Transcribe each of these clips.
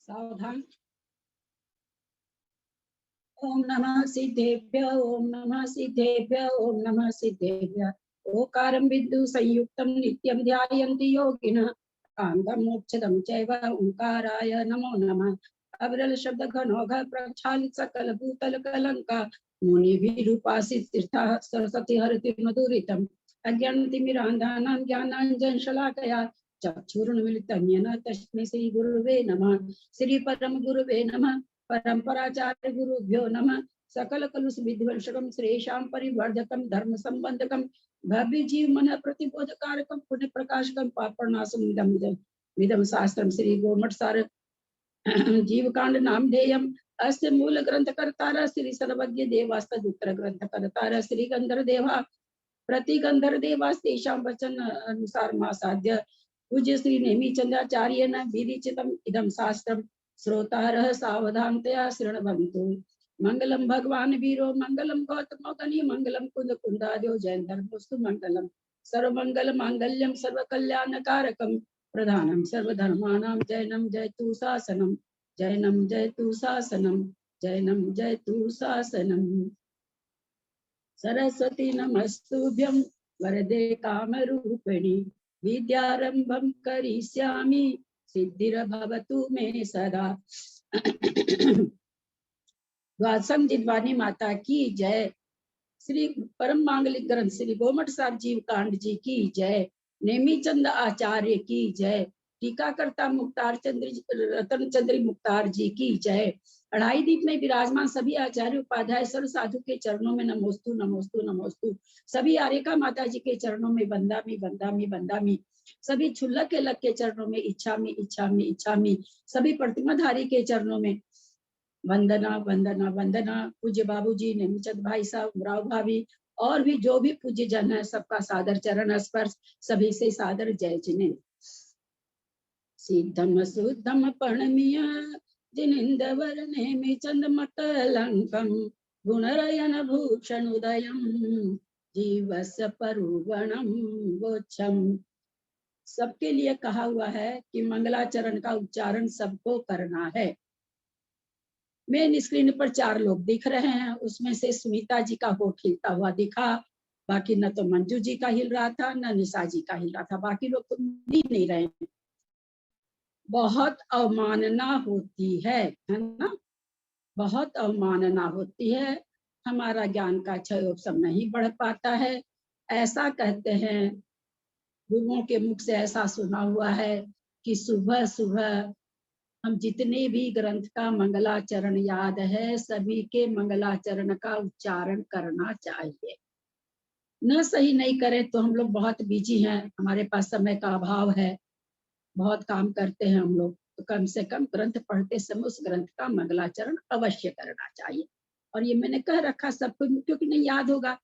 सावधान। ओम नमः सिद्धेभ्य, ओम नमः सिद्धेभ्य, ओम नमः सिद्धेभ्य। ओकारं विद्दु संयुक्तं नित्यं ध्यायन्ति योगिनः। कान्तं मोक्षदं चैव ओंकाराय नमो नमः। अविरल शब्द घनौघ प्रक्षालित सकल भूतल कलंका। मुनिभिरुपासित तीर्थः सरस्वती हरति मधुरितम्। अज्ञानतिमिरान्धानां ज्ञानाञ्जन शलाकया चक्षुरुन्मीलितं येन तस्मै श्री गुरुवे नमः। श्री परम गुरुवे नमः। परंपराचार्य गुरुभ्यो नमः। सकल कलुष विध्वंसकम श्रेषां परिवर्धकम धर्म संबंधकम भव्य जीव मन प्रतिबोधकारकम पुण्य प्रकाशकम पापनाशम विदम शास्त्रम श्री गोमठ सार जीवकांड नामधेयम अस्य मूल ग्रंथ कर्तार श्री सर्वज्ञ देवास्तद उत्तर ग्रंथ कर्तार श्री गंधर्व देवा प्रति गंधर्व देवास्तेषां वचन अनुसार मासाद्य पूज्य श्री नेमि चंद्राचार्येण विरिचितम इदं शास्त्रम श्रोतारः सावधानतया शृण्वन्तु। मंगलम भगवान वीरो मंगलम गौतमो गनि मंगलम कुंद कुंदाद्यो जयंतर्मस्तु मंगलम सर्वमंगल मांगल्यम सर्वकल्याणकारकम प्रधानम सर्वधर्माणां जयनं जयतु शासनम जयनं जयतु शासनम जयनं जयतु शासनम। सरस्वती नमस्तुभ्यं वरदे कामरूपिणी विद्यारंभं करिष्यामि सिद्धिर्भवतु मे सदा। द्वादशम जिद्वानी माता की जय। श्री परम मांगलिक ग्रंथ श्री गोमठ साहब जीव कांड जी की जय। नेमी चंद आचार्य की जय। टीकाकर्ता मुक्तार चंद्र रतन चंद्र मुक्तार जी की जय। अढ़ाई दीप में विराजमान सभी आचार्य उपाध्याय सर्व साधु के चरणों में नमोस्तु नमोस्तु नमोस्तु। सभी आर्यका माता जी के चरणों में बंदामी बंदामी बंदामी। सभी छुल्लक के लग के चरणों में इच्छामी इच्छामी इच्छामी। सभी प्रतिमाधारी के चरणों में वंदना वंदना वंदना। पूज्य बाबूजी नेमीचंद भाई साहब उमराव भाभी और भी जो भी पूज्य जन है सबका सादर चरण स्पर्श। सभी से सादर जय जिने। सिद्धम सुद्धम पर्णमीय जिनिंदवर नेमिचंद मकलंकम गुणरयन भूषण उदयम जीवस्य परुवणम गोच्छम। सबके लिए कहा हुआ है कि मंगलाचरण का उच्चारण सबको करना है। मेन स्क्रीन पर 4 लोग दिख रहे हैं, उसमें से सुनीता जी का होठ हिलता हुआ दिखा। बाकी न तो मंजू जी का हिल रहा था न निशा जी का हिल रहा था। बाकी लोग तो हिल नहीं रहे हैं। बहुत अवमानना होती है ना, बहुत अवमानना होती है। हमारा ज्ञान का क्षय सब नहीं बढ़ पाता है। ऐसा कहते हैं, गुरुओं के मुख से ऐसा सुना हुआ है कि सुबह सुबह हम जितने भी ग्रंथ का मंगलाचरण याद है सभी के मंगलाचरण का उच्चारण करना चाहिए। न सही नहीं करें तो हम लोग बहुत बिजी हैं, हमारे पास समय का अभाव है, बहुत काम करते हैं हम लोग, तो कम से कम ग्रंथ पढ़ते समय उस ग्रंथ का मंगलाचरण अवश्य करना चाहिए। और ये मैंने कह रखा सबको, क्योंकि नहीं याद होगा।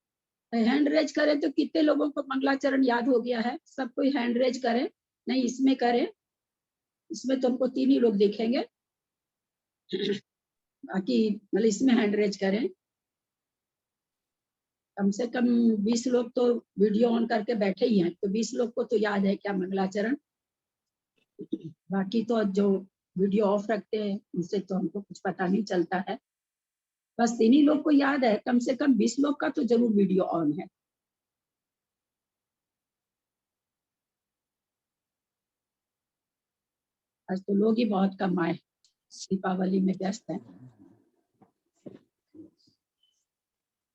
हैंड रेज करें तो कितने लोगों को मंगलाचरण याद हो गया है? सब कोई हैंड रेज करें। नहीं इसमें करें, इसमें तुमको 3 ही लोग दिखेंगे, बाकी मतलब इसमें हैंड रेज करें। कम से कम 20 लोग तो वीडियो ऑन करके बैठे ही हैं, तो 20 लोग को तो याद है क्या मंगलाचरण। बाकी तो जो वीडियो ऑफ रखते हैं उनसे तो हमको कुछ पता नहीं चलता है। बस 3 ही लोग को याद है, कम से कम 20 लोग का तो जरूर वीडियो ऑन है। आज तो लोग ही बहुत कम आए, दीपावली में व्यस्त है।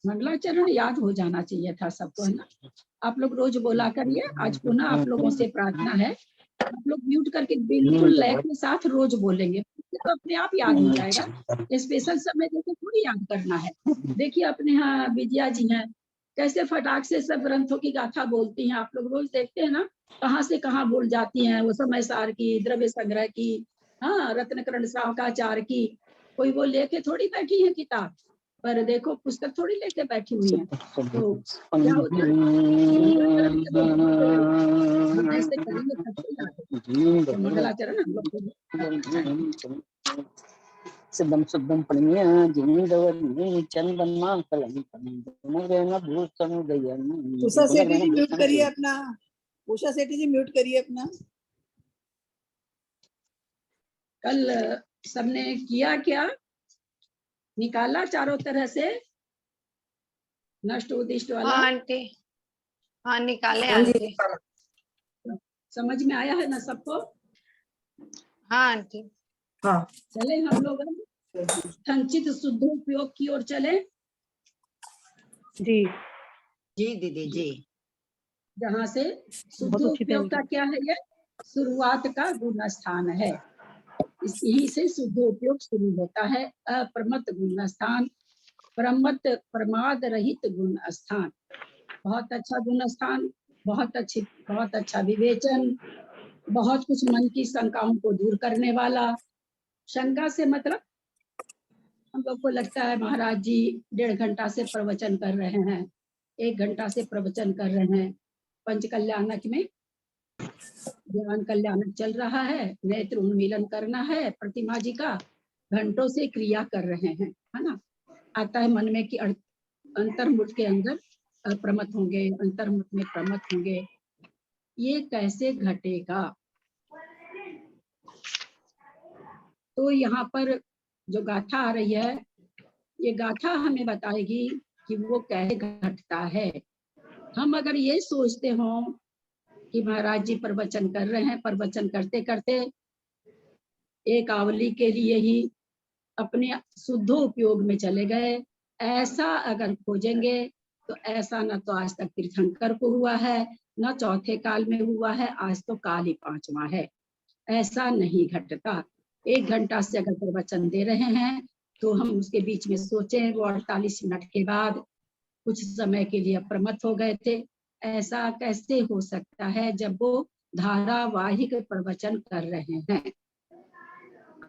मंगलाचरण याद हो जाना चाहिए था सबको, है ना। आप लोग रोज बोला करिए। आज पुनः आप लोगों से प्रार्थना है, आप लोग म्यूट करके बिल्कुल लय के साथ रोज बोलेंगे तो अपने आप याद हो जाएगा। स्पेशल समय जैसे थोड़ी याद करना है। देखिए अपने यहाँ विजया जी हैं, कैसे फटाक से सब ग्रंथों की गाथा बोलती हैं। आप लोग रोज देखते हैं ना, कहाँ से कहाँ बोल जाती हैं। वो समय सार की, द्रव्य संग्रह की, हाँ रत्नकरण सावकाचार की। कोई वो लेके थोड़ी बैठी है किताब, पर देखो पुस्तक थोड़ी लेके बैठी हुई है। तो क्या होता है, ऐसे करेंगे मंगलाचरण हम लोग। सिद्धम शुद्धम पुण्य जिंदवरी चंदमा कलंकम भूषण उषा सेठी जी म्यूट करिए अपना, उषा सेठी जी म्यूट करिए अपना। कल सबने किया क्या, निकाला चारों तरह से नष्ट उदिष्ट वाला? हाँ आंटी, हाँ निकाले आंटी। समझ में आया है ना सबको? हाँ आंटी। हाँ चले हम लोग संचित शुद्ध उपयोग की ओर चले। जी जी दीदी जी। जहाँ से शुद्ध उपयोग का क्या है, ये शुरुआत का गुण स्थान है। यहीं से शुद्ध उपयोग शुरू होता है। अप्रमत्त गुण स्थान, प्रमत्त प्रमाद रहित गुण स्थान। बहुत अच्छा गुण स्थान, बहुत अच्छा विवेचन, बहुत कुछ मन की शंकाओं को दूर करने वाला। शंका से मतलब हम लोग को लगता है महाराज जी 1.5 घंटा से प्रवचन कर रहे हैं, 1 घंटा से प्रवचन कर रहे हैं, पंच कल्याणक में ज्ञान कल्याणक चल रहा है, नेत्र उन्मीलन करना है प्रतिमा जी का, घंटों से क्रिया कर रहे हैं, है ना। आता है मन में कि अंतर्मुख के अंदर प्रमत होंगे, अंतर्मुख में प्रमत होंगे, ये कैसे घटेगा? तो यहाँ पर जो गाथा आ रही है, ये गाथा हमें बताएगी कि वो कैसे घटता है। हम अगर ये सोचते हो कि महाराज जी प्रवचन कर रहे हैं, प्रवचन करते करते एक आवली के लिए ही अपने शुद्ध उपयोग में चले गए, ऐसा अगर खोजेंगे तो ऐसा न तो आज तक तीर्थंकर को हुआ है, न चौथे काल में हुआ है, आज तो काल ही 5वां है। ऐसा नहीं घटता। 1 घंटा से अगर प्रवचन दे रहे हैं तो हम उसके बीच में सोचें वो 48 मिनट के बाद कुछ समय के लिए अप्रमत्त हो गए थे। ऐसा कैसे हो सकता है जब वो धारावाहिक प्रवचन कर रहे हैं?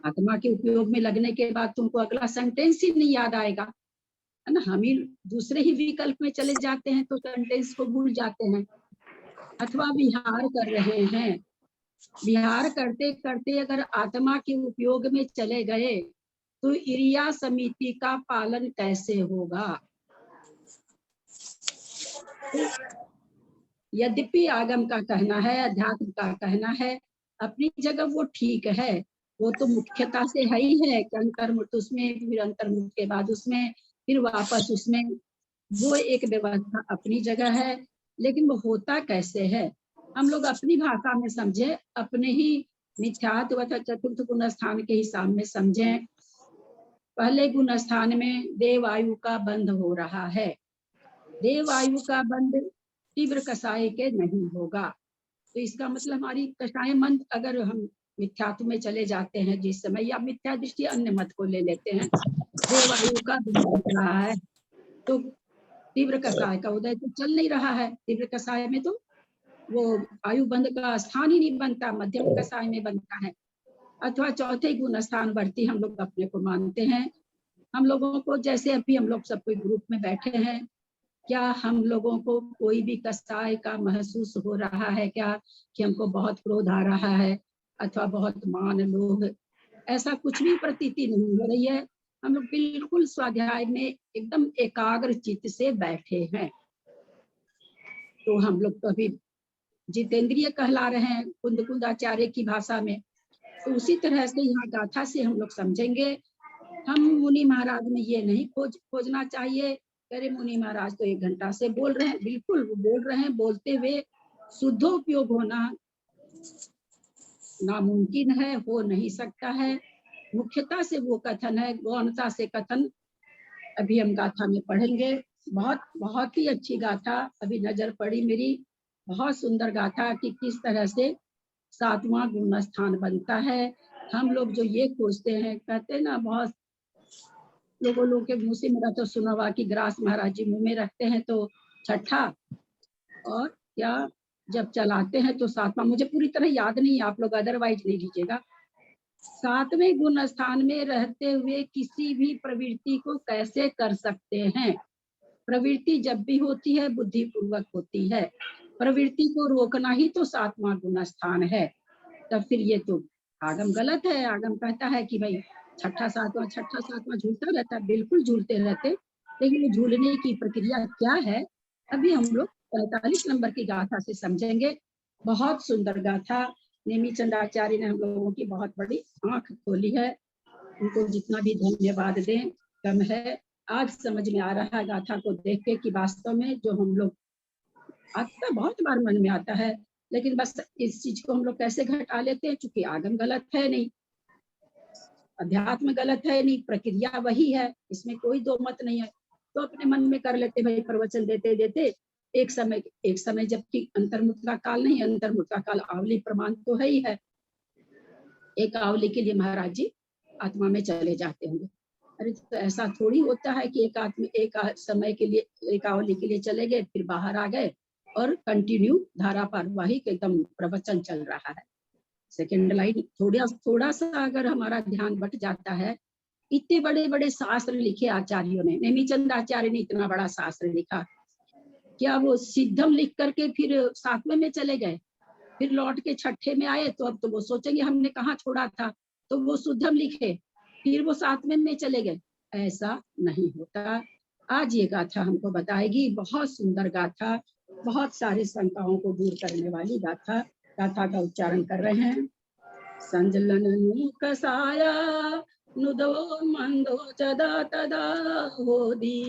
आत्मा के उपयोग में लगने के बाद तुमको अगला सेंटेंस ही नहीं याद आएगा, है ना। हम ही दूसरे ही विकल्प में चले जाते हैं तो सेंटेंस को भूल जाते हैं। अथवा विहार कर रहे हैं, विहार करते करते अगर आत्मा के उपयोग में चले गए तो इरिया समिति का पालन कैसे होगा? यद्यपि आगम का कहना है, अध्यात्म का कहना है, अपनी जगह वो ठीक है, वो तो मुख्यता से है ही है कि अंतर्मुख उसमें, फिर अंतर्मुख के बाद उसमें, फिर वापस उसमें, वो एक व्यवस्था अपनी जगह है। लेकिन वो होता कैसे है? हम लोग अपनी भाषा में समझे, अपने ही मिथ्यात्व अथवा चतुर्थ गुण स्थान के हिसाब में समझे। पहले गुण स्थान में देवायु का बंध हो रहा है। देवायु का बंध तीव्र कसाय के नहीं होगा, तो इसका मतलब हमारी कसाय मंद अगर हम मिथ्यात्व में चले जाते हैं जिस समय, या मिथ्या दृष्टि अन्य मत को ले लेते हैं, देवायु का बंध हो रहा है तो तीव्र कसाय का उदय तो चल नहीं रहा है। तीव्र कसाय में तो वो आयु बंध का स्थान ही नहीं बनता, मध्यम कसाय में बनता है। अथवा चौथे गुण स्थान बढ़ती हम लोग अपने को मानते हैं। हम लोगों को जैसे अभी हम लोग सब कोई ग्रुप में बैठे हैं, क्या हम लोगों को कोई भी कसाय का महसूस हो रहा है क्या कि हमको बहुत क्रोध आ रहा है अथवा बहुत मान लोभ? ऐसा कुछ भी प्रतीति नहीं हो रही है। हम लोग बिल्कुल स्वाध्याय में एकदम एकाग्र चित्त से बैठे हैं। तो हम लोग तो अभी जितेंद्रिय कहला रहे हैं कुंद कुंदाचार्य की भाषा में। तो उसी तरह से यहाँ गाथा से हम लोग समझेंगे। हम मुनि महाराज में ये नहीं खोजना चाहिए, अरे मुनि महाराज तो 1 घंटा से बोल रहे हैं। बिल्कुल वो बोल रहे हैं, बोलते हुए शुद्धोपयोग होना नामुमकिन है, हो नहीं सकता है। मुख्यता से वो कथन है, गौणता से कथन अभी हम गाथा में पढ़ेंगे। बहुत ही अच्छी गाथा अभी नजर पड़ी मेरी, बहुत सुंदर गाथा कि किस तरह से 7वां गुण स्थान बनता है। हम लोग जो ये खोजते हैं, कहते हैं ना, बहुत लोगों के मुंह से मेरा तो सुना हुआ कि ग्रास महाराज जी मुंह में रखते हैं तो छठा, और क्या जब चलाते हैं तो 7वां। मुझे पूरी तरह याद नहीं, आप लोग अदरवाइज नहीं लीजिएगा। 7वें गुण स्थान में रहते हुए किसी भी प्रवृत्ति को कैसे कर सकते हैं? प्रवृत्ति जब भी होती है बुद्धि पूर्वक होती है, प्रवृत्ति को रोकना ही तो 7वां गुण स्थान है। तब फिर ये तो आगम गलत है। आगम कहता है कि भाई छठा सातवां झूलता रहता, बिल्कुल झूलते रहते। लेकिन वो झूलने की प्रक्रिया क्या है, अभी हम लोग 45 नंबर की गाथा से समझेंगे। बहुत सुंदर गाथा, नेमीचंद आचार्य ने हम लोगों की बहुत बड़ी आंख खोली है। उनको जितना भी धन्यवाद दें कम है। आज समझ में आ रहा है गाथा को देख के कि वास्तव में जो हम लोग आता बहुत बार मन में आता है, लेकिन बस इस चीज को हम लोग कैसे घटा लेते हैं, चूंकि आगम गलत है नहीं, अध्यात्म गलत है नहीं, प्रक्रिया वही है, इसमें कोई दो मत नहीं है। तो अपने मन में कर लेते भाई, प्रवचन देते देते एक समय जबकि अंतर्मुख का काल नहीं, अंतर्मुख का काल आवली प्रमाण तो है ही है। एक आवली के लिए महाराज जी आत्मा में चले जाते होंगे। अरे तो ऐसा थोड़ी होता है कि एक समय के लिए, एक आवली के लिए चले गए, फिर बाहर आ गए और कंटिन्यू धारा पारवाहिक एकदम प्रवचन चल रहा है। सेकेंड लाइन थोड़ा सा अगर हमारा ध्यान बट जाता है, इतने बड़े बड़े शास्त्र लिखे आचार्यों ने, नेमीचंद आचार्य ने इतना बड़ा शास्त्र लिखा, क्या वो सिद्धम लिख करके फिर सातवें में चले गए, फिर लौट के छठे में आए? तो अब तो वो सोचेंगे हमने कहाँ छोड़ा था, तो वो शुद्धम लिखे, फिर वो सातवें में चले गए। ऐसा नहीं होता। आज ये गाथा हमको बताएगी, बहुत सुंदर गाथा, बहुत सारी शंकाओं को दूर करने वाली गाथा। गाथा का उच्चारण कर रहे हैं। संजलन कसाया नुदो मंदो चदा तदा होदी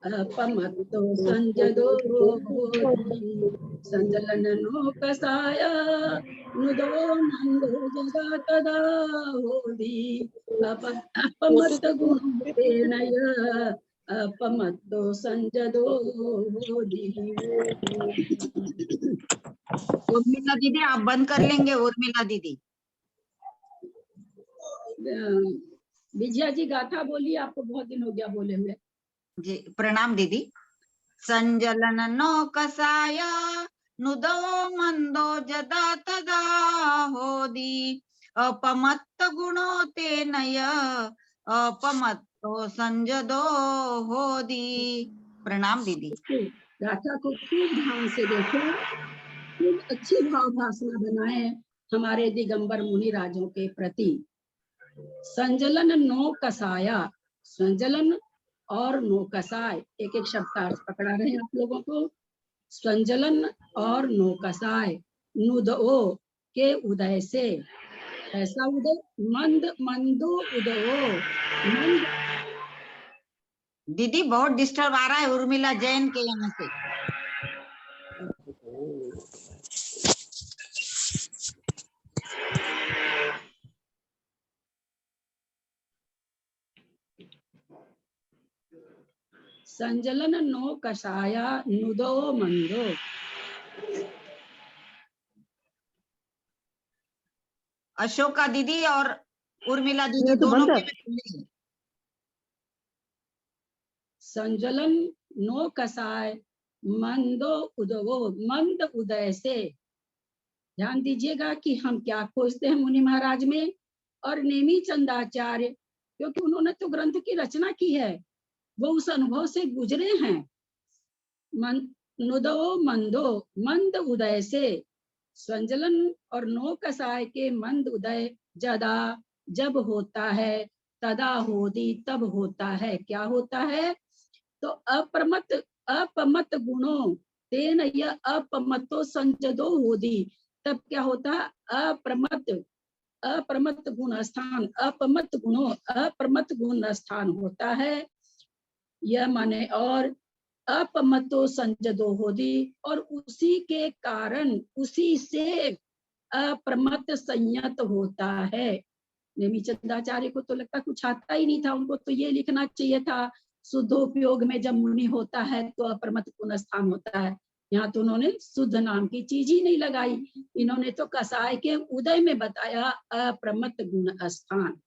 अपमत्तो संजदो होदी। संजलनो कसाया नुदो मंदो जदा तदा होदी अपमत्त गुणोतेनय अपमत्तो संजदो होदी। उर्मिला दीदी आप बंद कर लेंगे? उर्मिला दीदी विजया जी गाथा बोलिए, आपको बहुत दिन हो गया बोले हुए। जी प्रणाम दीदी। संजलन नौकसाय नुदो मंदो जदा तदा होदी अपमत्त गुणो तेनय अपमत्तो संजदो होदी। प्रणाम दीदी। गाथा को खूब ध्यान से देखो, खूब अच्छी भाव भाषा बनाए हमारे दिगंबर मुनि राजों के प्रति। संजलन नो कसाया, संजलन और नो कसाय, एक एक शब्द का अर्थ पकड़ा रहे हैं आप लोगों को। संजलन और नो कसाय, नुदो के उदय से, ऐसा उदय, मंद मंदो उदयो, मंद। दीदी बहुत डिस्टर्ब आ रहा है उर्मिला जैन के यहाँ से। संजलन नो कसाया नुदो मंदो। अशोका दीदी और उर्मिला दीदी ये तो दोनों बंद के है। में संजलन नो कसाय मंदो उदयो, मंद उदय से। ध्यान दीजिएगा कि हम क्या खोजते हैं मुनि महाराज में और नेमीचंद आचार्य, क्योंकि उन्होंने तो ग्रंथ की रचना की है, वो उस अनुभव से गुजरे हैं। नुदो मंदो, मंद उदय से, संजलन और नो कसाय के मंद उदय जदा, जब होता है, तदा होदी, तब होता है। क्या होता है? तो अपमत गुणों तेन यह अपमतो संजदो होदी, तब क्या होता है? अप्रमत गुण स्थान, अपमत गुणों, अप्रमत गुण स्थान होता है। यह माने और अपमतो संजदो होदी, और उसी के कारण, उसी से अप्रमत संयत होता है। नेमीचंदाचार्य को तो लगता कुछ आता ही नहीं था, उनको तो ये लिखना चाहिए था, शुद्धोपयोग में जब मुनि होता है तो अप्रमत गुण स्थान होता है। यहाँ तो उन्होंने शुद्ध नाम की चीज ही नहीं लगाई, इन्होंने तो कसाय के उदय में बताया अप्रमत गुण स्थान।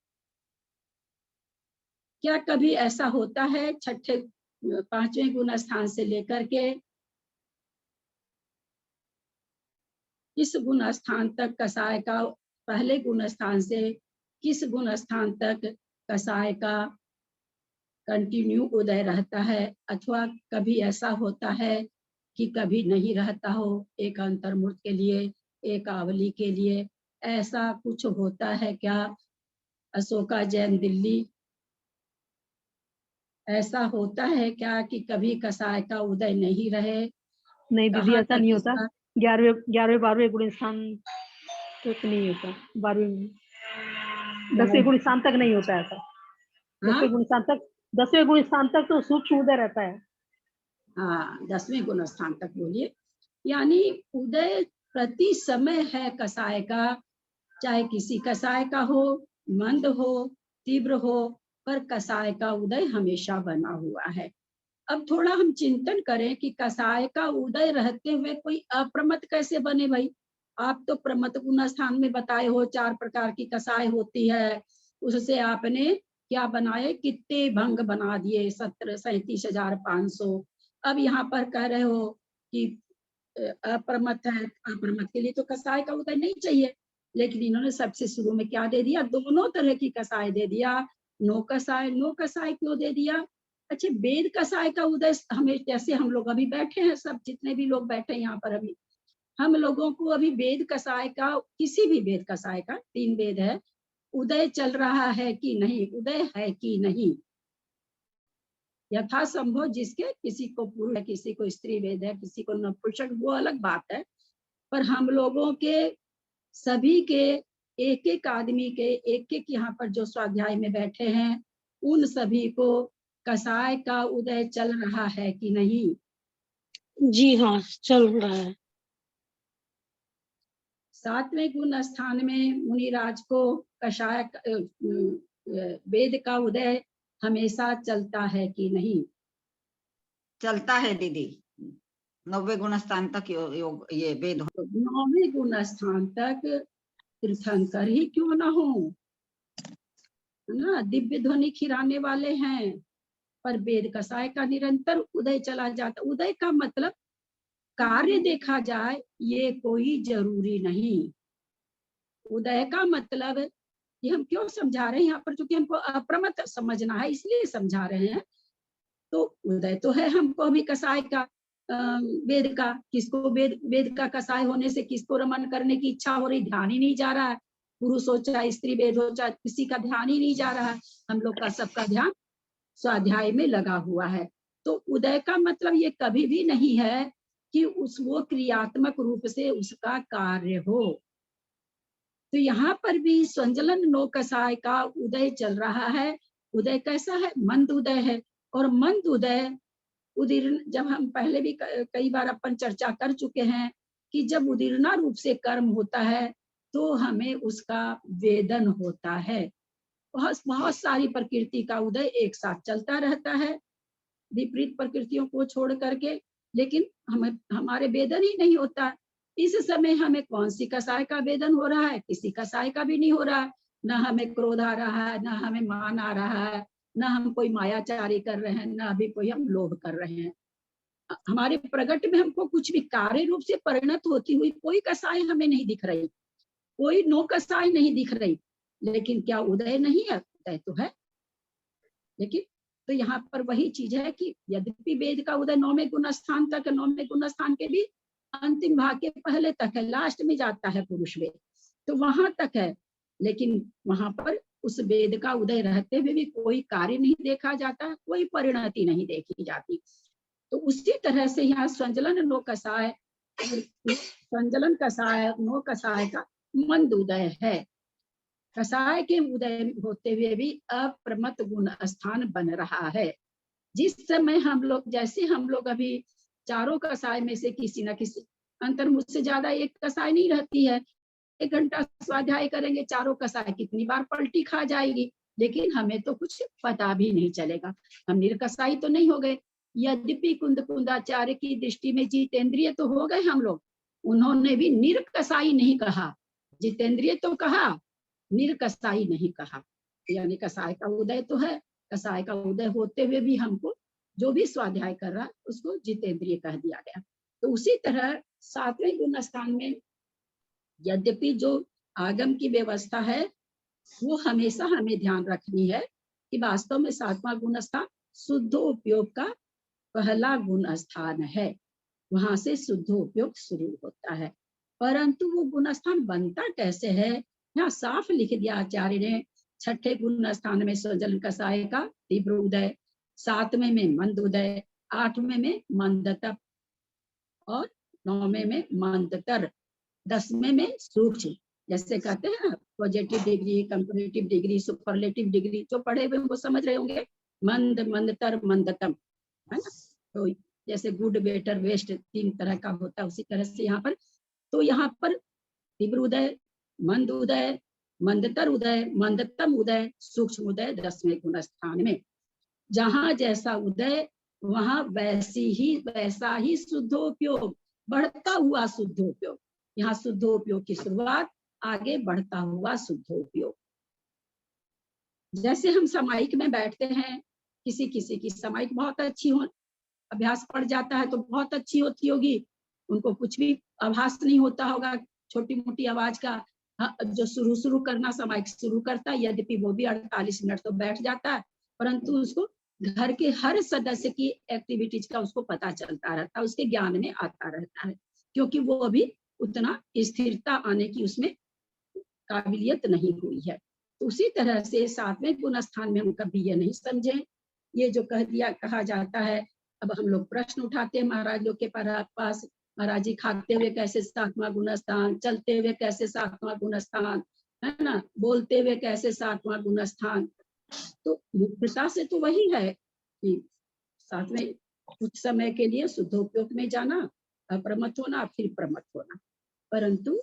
क्या कभी ऐसा होता है छठे पांचवें गुण स्थान से लेकर के किस गुण स्थान तक कसाय का, पहले गुण स्थान से किस गुण स्थान तक कसाय का कंटिन्यू उदय रहता है, अथवा कभी ऐसा होता है कि कभी नहीं रहता हो एक अंतर्मूर्त के लिए, एक आवली के लिए। ऐसा कुछ होता है क्या अशोका जैन दिल्ली? ऐसा होता है क्या कि कभी कसाय का उदय नहीं रहे? नहीं दीदी, कहाँ ऐसा तक नहीं होता। इसका 11वें 12वें गुण स्थान तक नहीं होता। 10वें गुण स्थान तक नहीं होता ऐसा। हाँ 10वें गुण स्थान तक, 10वें गुण स्थान तक तो सूक्ष्म उदय रहता है। हाँ 10वें गुण स्थान तक बोलिए। यानी उदय प्रति समय है कसाय का, चाहे किसी कसाय का हो, मंद हो, तीव्र हो, पर कसाय का उदय हमेशा बना हुआ है। अब थोड़ा हम चिंतन करें कि कसाय का उदय रहते हुए कोई अप्रमत्त कैसे बने भाई? आप तो प्रमत्त गुण स्थान में बताए हो 4 प्रकार की कसाय होती है, उससे आपने क्या बनाए, कितने भंग बना दिए, 37,500। अब यहाँ पर कह रहे हो कि अप्रमत्त है, अप्रमत्त के लिए तो कसाय का उदय नहीं चाहिए, लेकिन इन्होंने सबसे शुरू में क्या दे दिया, दोनों तरह की कसाय दे दिया। नो कसाय क्यों दे दिया? अच्छा, वेद कसाय का उदय हमें, जैसे हम लोग अभी बैठे हैं, सब जितने भी लोग बैठे हैं यहाँ पर, अभी हम लोगों को अभी वेद कसाय का, किसी भी वेद कसाय का, 3 वेद है, उदय चल रहा है कि नहीं, उदय है कि नहीं, यथासंभव जिसके, किसी को पुरुष है, किसी को स्त्री वेद है, किसी को नपुंसक, वो अलग बात है। पर हम लोगों के सभी के, एक एक आदमी के, एक एक यहाँ पर जो स्वाध्याय में बैठे हैं, उन सभी को कसाय का उदय चल रहा है कि नहीं? जी हाँ, चल रहा है। 7वें गुण स्थान में मुनिराज को कषाय वेद का उदय हमेशा चलता है कि नहीं? चलता है दीदी। 9वें गुण स्थान तक योग ये वेद। 9वें गुण स्थान तक तीर्थंकर ही क्यों ना हो, ना दिव्य ध्वनि खिराने वाले हैं, पर वेद कसाय का निरंतर उदय चला जाता। उदय का मतलब कार्य देखा जाए ये कोई जरूरी नहीं। उदय का मतलब ये हम क्यों समझा रहे हैं यहाँ पर, क्योंकि हमको अप्रमत्त समझना है, इसलिए समझा रहे हैं। तो उदय तो है हमको अभी कसाय का, वेद का, किसको वेद का कसाय होने से किसको रमन करने की इच्छा हो रही, ध्यान ही नहीं जा रहा है। पुरुष हो चाहे स्त्री वेद हो, चाहे किसी का ध्यान ही नहीं जा रहा है। हम लोग का सबका ध्यान स्वाध्याय में लगा हुआ है। तो उदय का मतलब ये कभी भी नहीं है कि वो क्रियात्मक रूप से उसका कार्य हो। तो यहाँ पर भी संजलन नो कसाय का उदय चल रहा है। उदय कैसा है? मंद उदय है। और मंद उदय उदीर्ण, जब हम पहले भी कई बार अपन चर्चा कर चुके हैं कि जब उदीर्णा रूप से कर्म होता है तो हमें उसका वेदन होता है। बहुत बहुत सारी प्रकृति का उदय एक साथ चलता रहता है, विपरीत प्रकृतियों को छोड़ करके, लेकिन हमें, हमारे वेदन ही नहीं होता। इस समय हमें कौन सी कसाय का वेदन हो रहा है? किसी कसाय का भी नहीं हो रहा है। ना हमें क्रोध आ रहा है, ना हमें मान आ रहा है, ना हम कोई मायाचारी कर रहे हैं, ना अभी कोई हम लोभ कर रहे हैं। हमारे प्रगट में हमको कुछ भी कार्य रूप से परिणत होती हुई कोई कसाय हमें नहीं दिख रही, कोई नो कसाय नहीं दिख रही। लेकिन क्या उदय नहीं है? उदय तो है। लेकिन तो यहाँ पर वही चीज है कि यद्यपि वेद का उदय 9वें गुण स्थान तक, 9वें गुण स्थान के भी अंतिम भाग के पहले तक है, लास्ट में जाता है पुरुष वेद, तो वहां तक है। लेकिन वहां पर उस वेद का उदय रहते हुए भी कोई कार्य नहीं देखा जाता, कोई परिणति नहीं देखी जाती। तो उसी तरह से यहाँ संजलन नो कसाय, संजलन कसाय नो कसाय का मंद उदय है। कसाय के उदय होते हुए भी अप्रमत्त गुण स्थान बन रहा है। जिस समय हम लोग, जैसे हम लोग अभी चारों कसाय में से किसी न किसी, अंतर मुझसे ज्यादा एक कसाय नहीं रहती है। 1 घंटा स्वाध्याय करेंगे, चारों कसाय कितनी बार पलटी खा जाएगी, लेकिन हमें तो कुछ पता भी नहीं चलेगा, हम निरकसाई तो नहीं हो गए। यद्यपि कुंदाचार्य की दृष्टि में जितेंद्रिय तो हो गए हम लोग, उन्होंने भी निरकसाई नहीं कहा, जितेंद्रिय तो कहा, निरकसाई नहीं कहा। यानी कसाय का उदय तो है, कसाय का उदय होते हुए भी हमको जो भी स्वाध्याय कर रहा उसको जितेंद्रिय कह दिया गया। तो उसी तरह 7वें गुण स्थान में यद्यपि जो आगम की व्यवस्था है वो हमेशा हमें ध्यान रखनी है कि वास्तव में 7वां गुण स्थान शुद्ध उपयोग का पहला गुण स्थान है, वहां से शुद्ध उपयोग शुरू होता है। परंतु वो गुण स्थान बनता कैसे है, यहाँ साफ लिख दिया आचार्य ने। छठे गुण स्थान में स्वजल कसाय का तीव्र उदय, 7वें में मंद उदय, 8वें में मंदतप और 9वें में मंदतर, 10वें में सूक्ष्म। जैसे कहते हैं ना positive degree, comparative degree, superlative degree, जो पढ़े हुए वो समझ रहे होंगे। मंद, मंदतर, मंदतम, है ना। तो जैसे गुड, बेटर, वेस्ट 3 तरह का होता है, उसी तरह से यहाँ पर। तो यहाँ पर तीव्र उदय, मंद उदय, मंदतर उदय, मंदतम उदय, सूक्ष्म उदय 10वें गुण स्थान में। जहां जैसा उदय वहां वैसा ही शुद्धोपयोग, बढ़ता हुआ शुद्धोपयोग। यहाँ शुद्धोपयोग की शुरुआत, आगे बढ़ता हुआ शुद्धोपयोग। जैसे हम सामायिक में बैठते हैं, किसी किसी की सामायिक बहुत अच्छी हो, अभ्यास पड़ जाता है तो बहुत अच्छी होती होगी, उनको कुछ भी आभास नहीं होता होगा, छोटी मोटी आवाज का। जो शुरू करना सामायिक शुरू करता है, यद्यपि वो भी 48 मिनट तो बैठ जाता है, परंतु उसको घर के हर सदस्य की एक्टिविटीज का उसको पता चलता रहता है, उसके ज्ञान में आता रहता है, क्योंकि वो अभी उतना स्थिरता आने की उसमें काबिलियत नहीं हुई है। तो उसी तरह से 7वें गुण स्थान में हम कभी ये नहीं समझे, ये जो कहा जाता है। अब हम लोग प्रश्न उठाते हैं महाराज लोग के पास, महाराज जी खाते हुए कैसे 7वां गुण स्थान, चलते हुए कैसे 7वां गुण स्थान, है ना, बोलते हुए कैसे 7वां गुण स्थान। तो मुख्यता से तो वही है कि 7वें कुछ समय के लिए शुद्धोपयोग में जाना, अप्रमत्त होना, फिर प्रमत्त होना। परंतु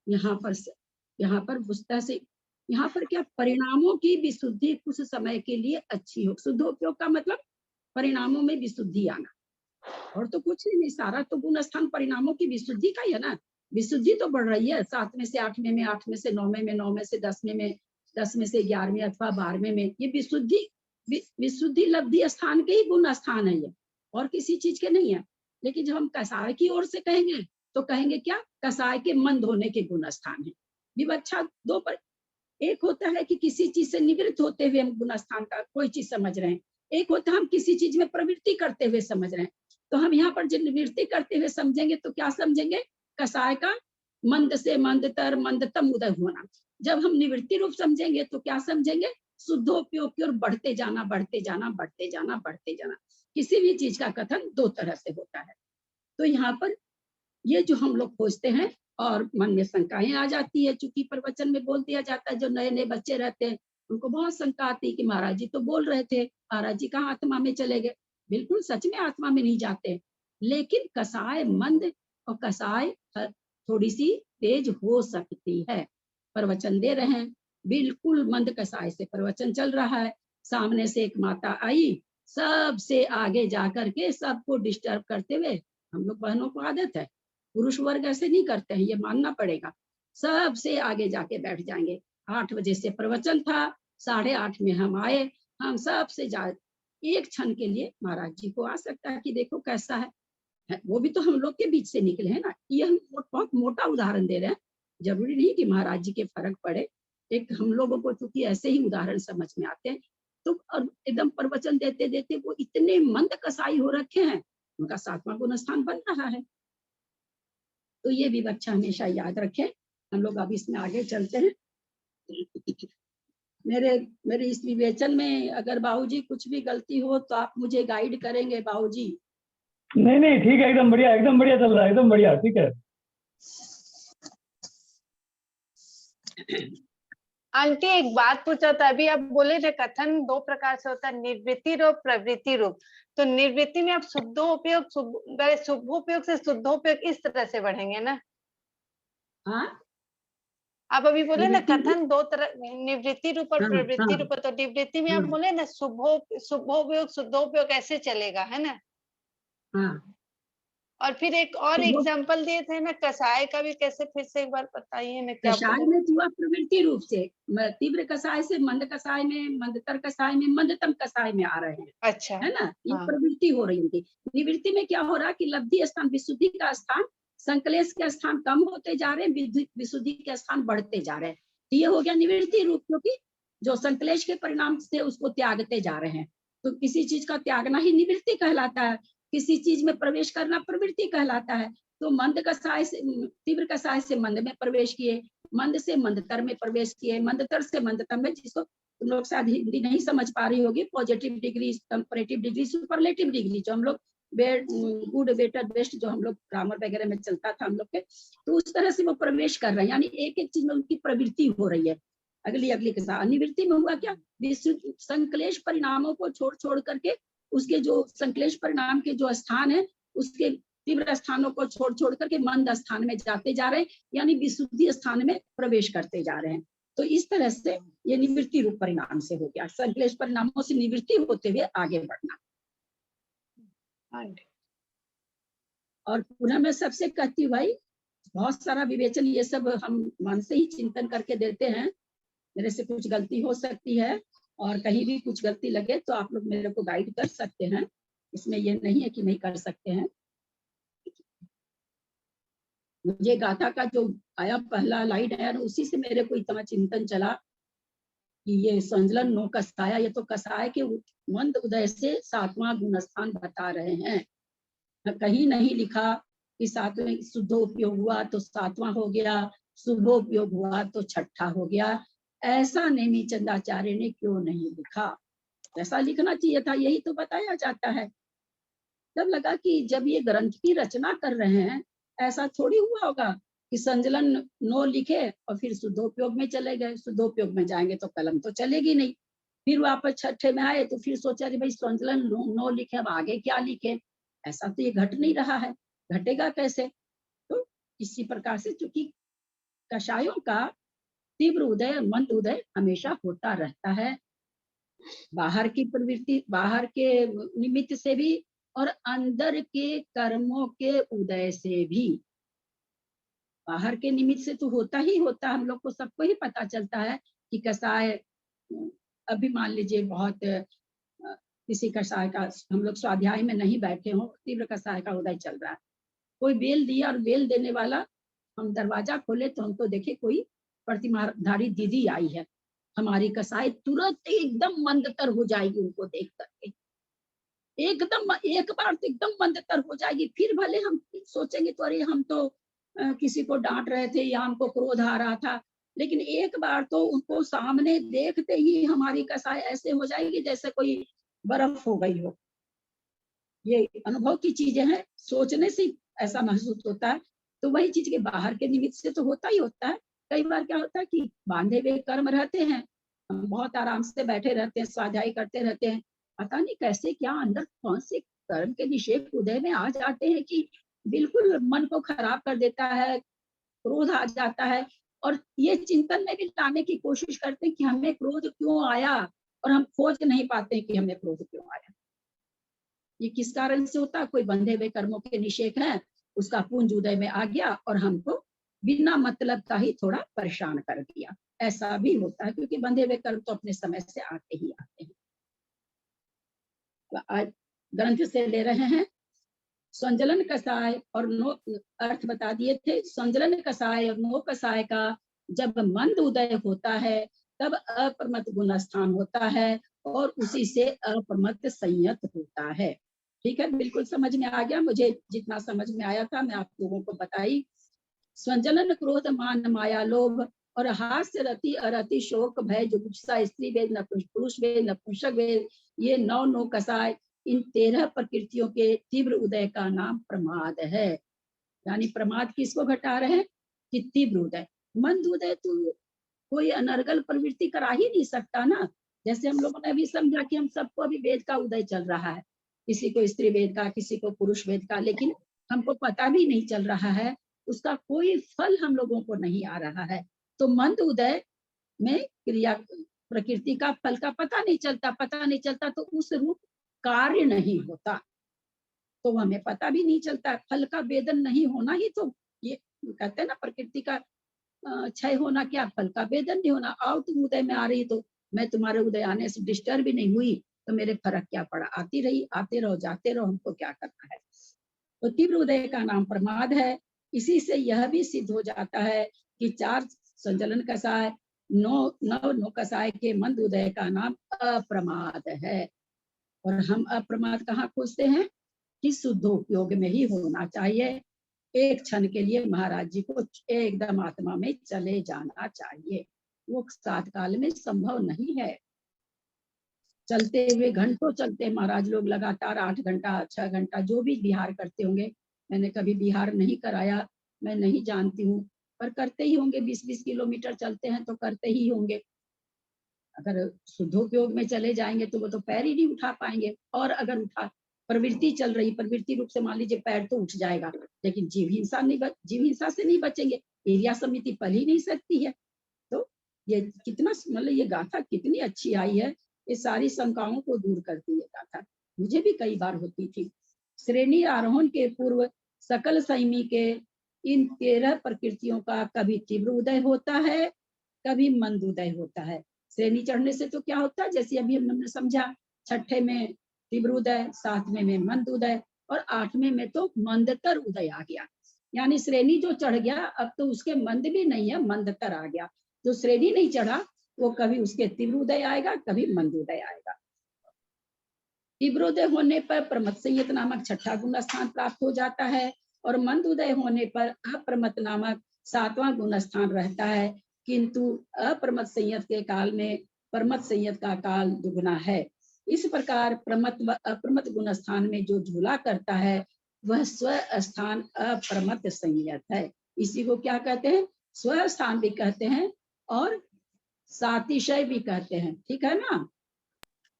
यहाँ पर पुस्तक से यहाँ पर क्या, परिणामों की विशुद्धि कुछ समय के लिए अच्छी हो। शुद्धोपयोग का मतलब परिणामों में विशुद्धि आना, और तो कुछ नहीं। सारा तो गुण स्थान परिणामों की विशुद्धि का ही है ना। विशुद्धि तो बढ़ रही है 7वें से 8वें में, 8वें से 9वें में, 9वें से 10वें में, 10वें से 11वें अथवा 12वें में। ये विशुद्धि लब्धि स्थान के ही गुण स्थान है ये, और किसी चीज के नहीं है। लेकिन जब हम कसाय की ओर से कहेंगे तो कहेंगे क्या, कसाय के मंद होने के गुण स्थान है। विवक्षा 2 पर, एक होता है कि किसी चीज से निवृत्त होते हुए हम गुण स्थान का कोई चीज समझ रहे हैं, एक होता है हम किसी चीज में प्रवृत्ति करते हुए समझ रहे हैं। तो हम यहाँ पर जब निवृत्ति करते हुए समझेंगे तो क्या समझेंगे, कसाय का मंद से मंदतर, मंदतम उदय होना। जब हम निवृत्ति रूप समझेंगे तो क्या समझेंगे, शुद्धोपयोग की ओर बढ़ते जाना, बढ़ते जाना, बढ़ते जाना, बढ़ते जाना। किसी भी चीज का कथन 2 तरह से होता है। तो यहाँ पर ये जो हम लोग खोजते हैं और मन में शंकाएं आ जाती है, चूंकि प्रवचन में बोल दिया जाता है, जो नए नए बच्चे रहते हैं उनको बहुत शंका आती है कि महाराज जी तो बोल रहे थे, महाराज जी कहाँ आत्मा में चले गए। बिल्कुल सच में आत्मा में नहीं जाते, लेकिन कसाय मंद और कसाय थोड़ी सी तेज हो सकती है। प्रवचन दे रहे हैं, बिल्कुल मंद कसाय से प्रवचन चल रहा है, सामने से एक माता आई, सबसे आगे जाकर के सबको डिस्टर्ब करते हुए। हम लोग बहनों को आदत है, पुरुष वर्ग ऐसे नहीं करते हैं, ये मानना पड़ेगा। सबसे आगे जाके बैठ जाएंगे। 8 बजे से प्रवचन था, 8:30 में हम आए, हम सबसे एक क्षण के लिए महाराज जी को आ सकता है कि देखो कैसा है, वो भी तो हम लोग के बीच से निकले हैं ना। ये हम बहुत मोटा उदाहरण दे रहे हैं, जरूरी नहीं कि महाराज जी के फर्क पड़े। एक हम लोगों को चूंकि ऐसे ही उदाहरण समझ में आते हैं, तो एकदम प्रवचन देते देते वो इतने मंद कसाई हो रखे हैं, उनका 7वां गुण स्थान बन रहा है। तो ये विवक्षा हमेशा याद रखें। हम लोग अब इसमें आगे चलते हैं। मेरे इस विवेचन में अगर बाबूजी कुछ भी गलती हो तो आप मुझे गाइड करेंगे बाबूजी। नहीं नहीं ठीक है, एकदम बढ़िया चल रहा है, एकदम बढ़िया, ठीक है। आंटी एक बात पूछा था, अभी आप बोले थे कथन 2 प्रकार से होता है, निर्वृत्ति रूप, प्रवृत्ति रूप। तो निर्वृत्ति में आप शुद्धोपयोग, शुभोपयोग से शुद्धोपयोग इस तरह से बढ़ेंगे ना। हाँ, आप अभी बोले ना कथन 2 तरह, निवृत्ति रूप और प्रवृत्ति रूप। तो निवृत्ति में आप बोले ना शुभोपयोग, शुद्धोपयोग ऐसे चलेगा, है ना। हाँ। और फिर एक और एग्जांपल दिए थे ना कसाय का भी, कैसे फिर से एक बार बताइए ना। क्या कसाय में हुआ प्रवृत्ति रूप से, तीव्र कसाय से मंद कसाय में, मंदतर कसाय में, मंदतम कसाय में आ रहे हैं। अच्छा, है ना, ये प्रवृत्ति हो रही थी। निवृत्ति में क्या हो रहा कि लब्धि स्थान, विशुद्धि का स्थान, संकलेश के स्थान कम होते जा रहे हैं, विशुद्धि के स्थान बढ़ते जा रहे हैं। ये हो गया निवृत्ति रूप, क्योंकि जो संकलेश के परिणाम से उसको त्यागते जा रहे हैं। तो किसी चीज का त्यागना ही निवृत्ति कहलाता है, किसी चीज में प्रवेश करना प्रवृत्ति कहलाता है। तो मंद कसाय से तीव्र कसाय से मंद में प्रवेश किए, मंद से मंदतर में प्रवेश किए, मंदतर से मंदतर में, जिसको तुम लोग शायद हिंदी नहीं समझ पा रही होगी, positive degree, comparative degree, superlative degree, जो हम लोग गुड, बेटर, बेस्ट, जो हम लोग ग्रामर वगैरह में चलता था हम लोग के, तो उस तरह से वो प्रवेश कर रहे हैं, यानी एक एक चीज में उनकी प्रवृत्ति हो रही है। अगली अगली के साथ निवृत्ति में हुआ क्या, संकलेश परिणामों को छोड़ छोड़ करके उसके जो संकलेश परिणाम के जो स्थान है उसके तीव्र स्थानों को छोड़ छोड़ करके मंद स्थान में जाते जा रहे हैं, यानी विशुद्धि स्थान में प्रवेश करते जा रहे हैं। तो इस तरह से ये निवृत्ति रूप परिणाम से हो गया, संकलेश परिणामों से निवृत्ति होते हुए आगे बढ़ना। और पुनः मैं सबसे कहती हूँ भाई, बहुत सारा विवेचन ये सब हम मन से ही चिंतन करके देते हैं, मेरे से कुछ गलती हो सकती है और कहीं भी कुछ गलती लगे तो आप लोग मेरे को गाइड कर सकते हैं, इसमें ये नहीं है कि नहीं कर सकते हैं। मुझे गाथा का जो आया पहला लाइन है उसी से मेरे को इतना चिंतन चला कि ये संजलन नो कसाया, ये तो कसाय के मंद उदय से 7वां गुण स्थान बता रहे हैं। कहीं नहीं लिखा कि 7वें शुद्धोपयोग हुआ तो 7वां हो गया, शुभोपयोग हुआ तो 6ठा हो गया। ऐसा नेमी चंदाचार्य ने क्यों नहीं लिखा, ऐसा लिखना चाहिए था, यही तो बताया जाता है। तब लगा कि जब ये ग्रंथ की रचना कर रहे हैं ऐसा थोड़ी हुआ होगा कि संजलन नो लिखे और फिर शुद्धोपयोग में चले गए, शुद्धोपयोग में जाएंगे तो कलम तो चलेगी नहीं, फिर वापस 6ठे में आए तो फिर सोचा भाई संजलन नो लिखे, अब आगे क्या लिखे, ऐसा तो ये घट नहीं रहा है, घटेगा कैसे। तो इसी प्रकार से चूंकि कषायों का तीव्र उदय मंद उदय हमेशा होता रहता है, बाहर की प्रवृत्ति, बाहर के निमित्त से भी और अंदर के कर्मों के उदय से भी। बाहर के निमित्त से तो होता ही होता, हम लोग को सबको ही पता चलता है कि कसाय, अभी मान लीजिए बहुत किसी कसाय का हम लोग स्वाध्याय में नहीं बैठे हो, तीव्र कसाय का उदय चल रहा है, कोई बेल दिया और बेल देने वाला, हम दरवाजा खोले तो हमको देखे कोई प्रतिमाधारी दीदी आई है, हमारी कसाई तुरंत एकदम मंदतर हो जाएगी उनको देख करके, एकदम एक बार तो एकदम मंदतर हो जाएगी। फिर भले हम सोचेंगे तो अरे हम तो किसी को डांट रहे थे या हमको क्रोध आ रहा था, लेकिन एक बार तो उनको सामने देखते ही हमारी कसाई ऐसे हो जाएगी जैसे कोई बर्फ हो गई हो। ये अनुभव की चीजें हैं, सोचने से ऐसा महसूस होता है। तो वही चीज के बाहर के निमित्त से तो होता ही होता है। कई बार क्या होता है कि बांधे हुए कर्म रहते हैं, हम बहुत आराम से बैठे रहते हैं, स्वाध्याय करते रहते हैं, पता नहीं कैसे क्या अंदर कौन से कर्म के निषेध उदय में आ जाते हैं कि बिल्कुल मन को खराब कर देता है, क्रोध आ जाता है। और ये चिंतन में भी लाने की कोशिश करते हैं कि हमें क्रोध क्यों आया, और हम खोज नहीं पाते कि हमें क्रोध क्यों आया, ये किस कारण से होता है। कोई बंधे हुए कर्मों के निषेध है, उसका पुंज उदय में आ गया और हमको बिना मतलब का ही थोड़ा परेशान कर दिया, ऐसा भी होता है, क्योंकि बंधे हुए कर्म तो अपने समय से आते ही आते हैं। तो आज ग्रंथ से ले रहे हैं संजलन कसाय और नो, अर्थ बता दिए थे। संजलन कसाय और नो कसाय का जब मंद उदय होता है तब अप्रमत्त गुण स्थान होता है और उसी से अप्रमत्त संयत होता है। ठीक है, बिल्कुल समझ में आ गया, मुझे जितना समझ में आया था मैं आप लोगों को बताई। संजलन क्रोध मान माया लोभ और हास्य रति अरति शोक भय जुगुप्सा स्त्री वेद पुरुष वेद नपुंसक वेद, ये 9 कसाय, इन 13 प्रकृतियों के तीव्र उदय का नाम प्रमाद है। यानी प्रमाद किसको घटा रहे हैं कि तीव्र उदय। मंद उदय तो कोई अनर्गल प्रवृत्ति करा ही नहीं सकता ना। जैसे हम लोगों ने अभी समझा कि हम सबको अभी वेद का उदय चल रहा है, किसी को स्त्री वेद का, किसी को पुरुष वेद का, लेकिन हमको पता भी नहीं चल रहा है, उसका कोई फल हम लोगों को नहीं आ रहा है। तो मंद उदय में क्रिया प्रकृति का फल का पता नहीं चलता तो उस रूप कार्य नहीं होता, तो हमें पता भी नहीं चलता। फल का वेदन नहीं होना ही तो ये कहते हैं ना, प्रकृति का क्षय होना, क्या फल का वेदन नहीं होना। आओ तुम उदय में आ रही तो मैं तुम्हारे उदय आने से डिस्टर्ब भी नहीं हुई, तो मेरे फर्क क्या पड़ा, आती रही, आते रहो जाते रहो, हमको क्या करना है। तो तीव्र उदय का नाम प्रमाद है। इसी से यह भी सिद्ध हो जाता है कि 4 संजलन कसाय 9 कसाय के मंद उदय का नाम अप्रमाद है। और हम अप्रमाद कहाँ खोजते हैं कि शुद्धोपयोग में ही होना चाहिए। एक क्षण के लिए महाराज जी को एकदम आत्मा में चले जाना चाहिए। वो सात काल में संभव नहीं है। चलते हुए घंटों चलते महाराज लोग लगातार 8 घंटा 6 घंटा जो भी विहार करते होंगे। मैंने कभी विहार नहीं कराया, मैं नहीं जानती हूँ, पर करते ही होंगे। 20-20 किलोमीटर चलते हैं तो करते ही होंगे। अगर शुद्धोपयोग में चले जाएंगे तो वो तो पैर ही नहीं उठा पाएंगे। और अगर उठा, प्रवृत्ति चल रही, प्रवृत्ति रूप से मान लीजिए पैर तो उठ जाएगा, लेकिन जीव हिंसा से नहीं बचेंगे। एरिया समिति पल ही नहीं सकती है। तो ये कितना मतलब ये गाथा कितनी अच्छी आई है, ये सारी शंकाओं को दूर करती है गाथा। मुझे भी कई बार होती थी। श्रेणी आरोहण के पूर्व सकल संयमी के इन 13 प्रकृतियों का कभी तीव्र उदय होता है, कभी मंद उदय होता है। श्रेणी चढ़ने से तो क्या होता है, जैसे अभी हमने समझा, छठे में तीव्र उदय, 7वें में मंद उदय और 8वें में तो मंदतर उदय आ गया। यानी श्रेणी जो चढ़ गया अब तो उसके मंद भी नहीं है, मंदतर आ गया। जो श्रेणी नहीं चढ़ा वो कभी उसके तीव्र उदय आएगा, कभी मंद उदय आएगा। तीव्रोदय होने पर प्रमथ संयत नामक छठा गुण स्थान प्राप्त हो जाता है और मंद उदय होने पर अप्रमथ नामक 7वां गुण स्थान रहता है। किंतु अप्रमथ संयत के काल में प्रमथ संयत का काल दुगुना है। इस प्रकार प्रमथ व अप्रमथ गुण स्थान में जो झूला करता है वह स्व स्थान अप्रमथ संयत है। इसी को क्या कहते हैं, स्व स्थान भी कहते हैं और सातिशय भी कहते हैं। ठीक है ना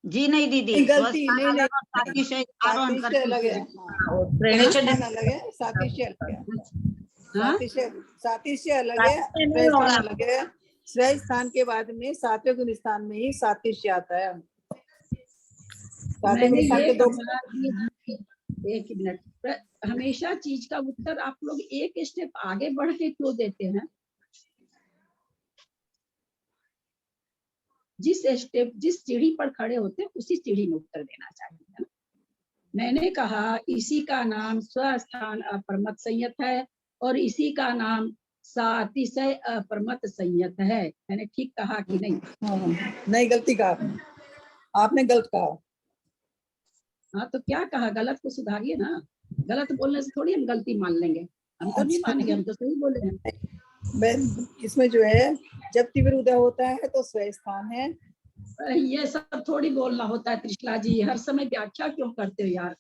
जी? नहीं दीदी, गलती नहीं, स्वस्थान अलग और सातिशय आरोहण सातिशय करके अलग है। श्रेणी चढ़ने स्वस्थान अलग है, सातिशय अलग है। हाँ? सातिशय अलग है, सातिशय नहीं स्वस्थान होगा। अलग है। स्वस्थान के बाद में 7वें गुण स्थान में ही सातिशय आता है। 7वें मैंने गुण स्थान ये के दो कहा कि एक मिनट, हमेशा चीज का उत्तर आप लोग एक स्टेप आगे बढ़ के क्यों देते हैं? जिस स्टेप, जिस सीढ़ी पर खड़े होते हैं उसी सीढ़ी में उत्तर देना चाहिए, है ना? मैंने कहा इसी का नाम स्वस्थान अप्रमथ संयत है और इसी का नाम सातिशय अप्रमथ संयत है। मैंने ठीक कहा कि नहीं? नहीं, गलती कहा आपने गलत कहा। हाँ तो क्या कहा, गलत को सुधारिए ना। गलत बोलने से थोड़ी हम गलती मान लेंगे, हम तो नहीं मानेंगे, हम तो सही बोले हैं। इसमें जो है जब तीव्र उदय होता है तो स्वस्थान है। ये सब थोड़ी बोलना होता है त्रिशला जी, हर समय व्याख्या क्यों करते हो यार?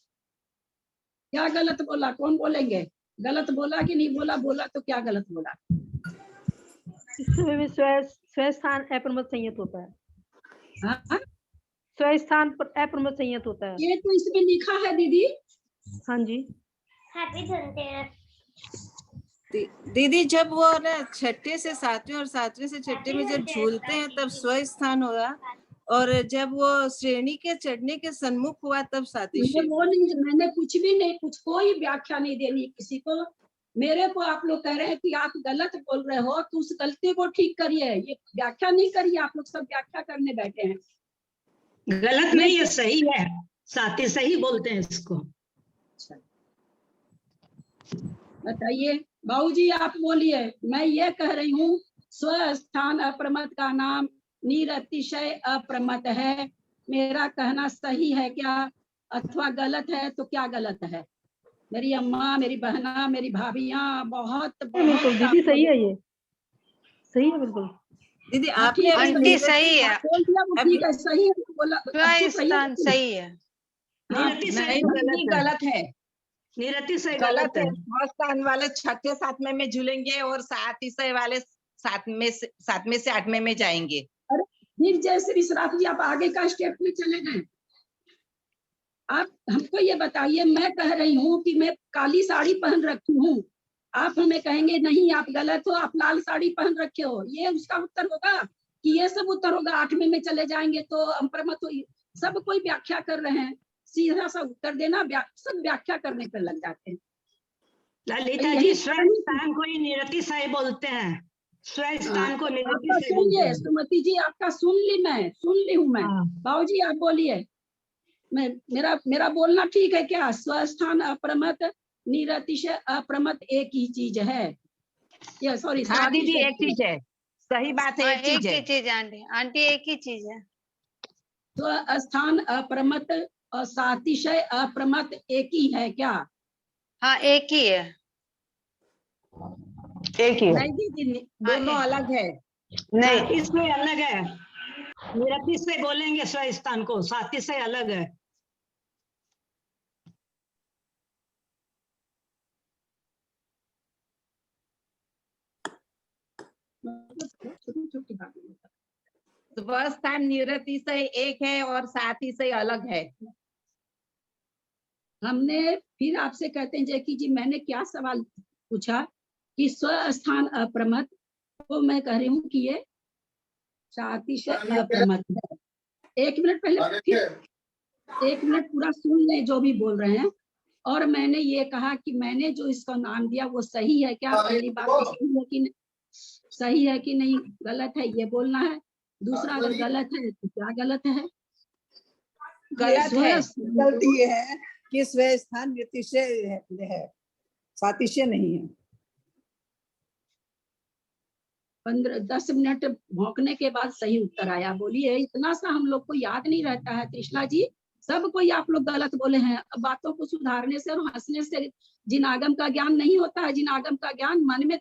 क्या गलत बोला, कौन बोलेंगे? गलत बोला कि नहीं बोला? बोला तो क्या गलत बोला? इसमें भी स्वस्थान अप्रमथ संयत होता है। हाँ स्वस्थान पर अप्रमथ संयत होता है। ये तो इसमें लिखा है दीदी। हाँ जी। हैप्पी धनतेरस। दीदी जब वो ना 6ठे से 7वें और 7वें से 6ठे में जब झूलते हैं तब स्वस्थान होगा, और जब वो श्रेणी के चढ़ने के सन्मुख हुआ तब सातिशय। वो नहीं, मैंने कुछ भी नहीं, कुछ कोई व्याख्या नहीं देनी किसी को। मेरे को आप लोग कह रहे हैं कि आप गलत बोल रहे हो तो उस गलती को ठीक करिए, ये व्याख्या नहीं करिए। आप लोग सब व्याख्या करने बैठे हैं। गलत नहीं, ये सही है, साथी सही बोलते हैं इसको। बताइए बाबूजी, आप बोलिए। मैं ये कह रही हूँ स्वस्थान अप्रमथ का नाम निरतिशय अप्रमथ है। मेरा कहना सही है क्या अथवा गलत है? तो क्या गलत है? मेरी अम्मा, मेरी बहना, मेरी भाभियां बहुत बिल्कुल दीदी सही है, ये सही है बिल्कुल। दीदी हाँ, आपने ठीक है, आंटी सही है, बोल दिया वो ठीक है, सही है बोला। अब तो सही है, स्वस्थान सही है। हाँ, निरति से नहीं, गलत है। निरति से गलत है। स्वस्थान वाले 6ठे 7वें में झूलेंगे और सातिशय वाले 7वें से 8वें में जाएंगे। अरे फिर जैसे विश्राफ जी आप आगे का स्टेप में चले गए। आप हमको ये बताइए, मैं कह रही हूँ कि मैं काली साड़ी पहन रखी हूँ, आप हमें कहेंगे नहीं आप गलत हो, आप लाल साड़ी पहन रखे हो, ये उसका उत्तर होगा कि ये सब उत्तर होगा? 8वें में चले जाएंगे तो अप्रमथ हो। सब कोई व्याख्या कर रहे हैं, सीधा सा उत्तर देना, सब व्याख्या करने पर लग जाते हैं। ललिता जी स्वस्थान को ही निरतिशय बोलते हैं, स्वस्थान को निरतिशय बोलते हैं। सुमति जी आपका सुन ली हूँ मैं। बाबूजी आप बोलिए। मेरा बोलना ठीक है क्या? स्वस्थान अप्रमथ निरतिशय अप्रमथ एक ही चीज है। या सॉरी, हाँ दीदी एक चीज है, सही बात है, एक चीज है। एक ही चीज आंटी, आंटी एक ही चीज है। स्वस्थान अप्रमथ और सातिशय अप्रमथ एक ही है क्या? हाँ एक ही है। एक ही है। नहीं दीदी, दोनों अलग है। नहीं, इसमें अलग है, निरति से बोलेंगे स्व स्थान को, साथी से अलग है। छोटी छोटी बातें। स्वस्थान निरति से एक है और साथी से अलग है। हमने फिर आपसे कहते हैं जैकी जी, मैंने क्या सवाल पूछा कि स्वस्थान अप्रमत, तो मैं कह रही हूँ कि ये साथी से अप्रमत है। एक मिनट पहले, फिर एक मिनट पूरा सुन ले जो भी बोल रहे हैं। और मैंने ये कहा कि मैंने जो इसका नाम दिया वो सही है क्या? पहली बात तो सही है कि नहीं, सही है कि नहीं, गलत है ये बोलना है। दूसरा, अगर गलत है तो क्या गलत है? गलत है। गलती ये है कि स्व स्थान निरतिशय है, सातिशय नहीं है। 10 मिनट भौंकने के बाद सही उत्तर आया। बोलिए, इतना सा हम लोग को याद नहीं रहता है तृष्णा जी, सब कोई आप लोग गलत बोले हैं। अब बातों को सुधारने से और हंसने से जिन आगम का ज्ञान नहीं होता है, जिन आगम का ज्ञान मन में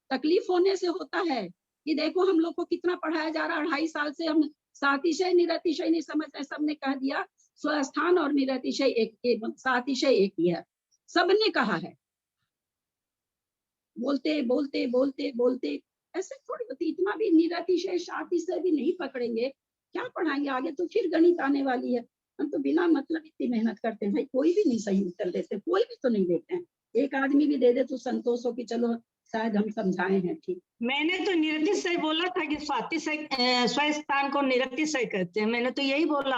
तकलीफ होने से होता है। कि देखो हम लोग को कितना पढ़ाया जा रहा है, 2.5 साल से हम सातिशय निरतिशय नहीं समझ रहे। सबने कह दिया स्वस्थान और निरतिशय एक, सातिशय एक ही है, सबने कहा है। बोलते बोलते बोलते बोलते ऐसे थोड़ी होती। इतना भी निरतिशय सातिशय भी नहीं पकड़ेंगे, क्या पढ़ाएंगे आगे? तो फिर गणित आने वाली है। हम तो बिना मतलब इतनी मेहनत करते हैं भाई, कोई भी नहीं सही उत्तर देते, कोई भी तो नहीं देते हैं। एक आदमी भी दे दे तो संतोष हो कि चलो शायद हम समझाए हैं ठीक। मैंने तो निरति से बोला था कि स्वाति से स्व स्थान को निरति से कहते हैं, मैंने तो यही बोला।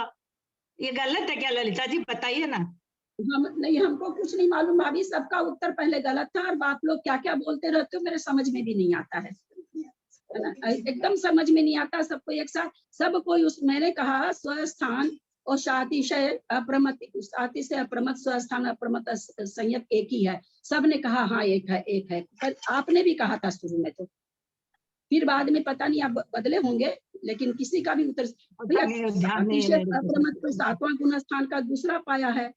ये गलत है क्या ललिता जी, बताइए ना। हम नहीं, हमको कुछ नहीं मालूम भाभी, सबका उत्तर पहले गलत था। और आप लोग क्या क्या बोलते रहते हो मेरे समझ में भी नहीं आता है ना, एकदम समझ में नहीं आता। सबको एक साथ, सब कोई उस, मैंने कहा स्वस्थान और सातिशय अप्रमत, सातिशय अप्रमत, स्वस्थान अप्रमत संयत एक ही है। सबने कहा हाँ एक है, एक है। पर आपने भी कहा था शुरू में, तो फिर बाद में पता नहीं आप बदले होंगे, लेकिन किसी का भी उत्तर सातिशय अप्रमत तो 7वां गुण स्थान का दूसरा पाया है।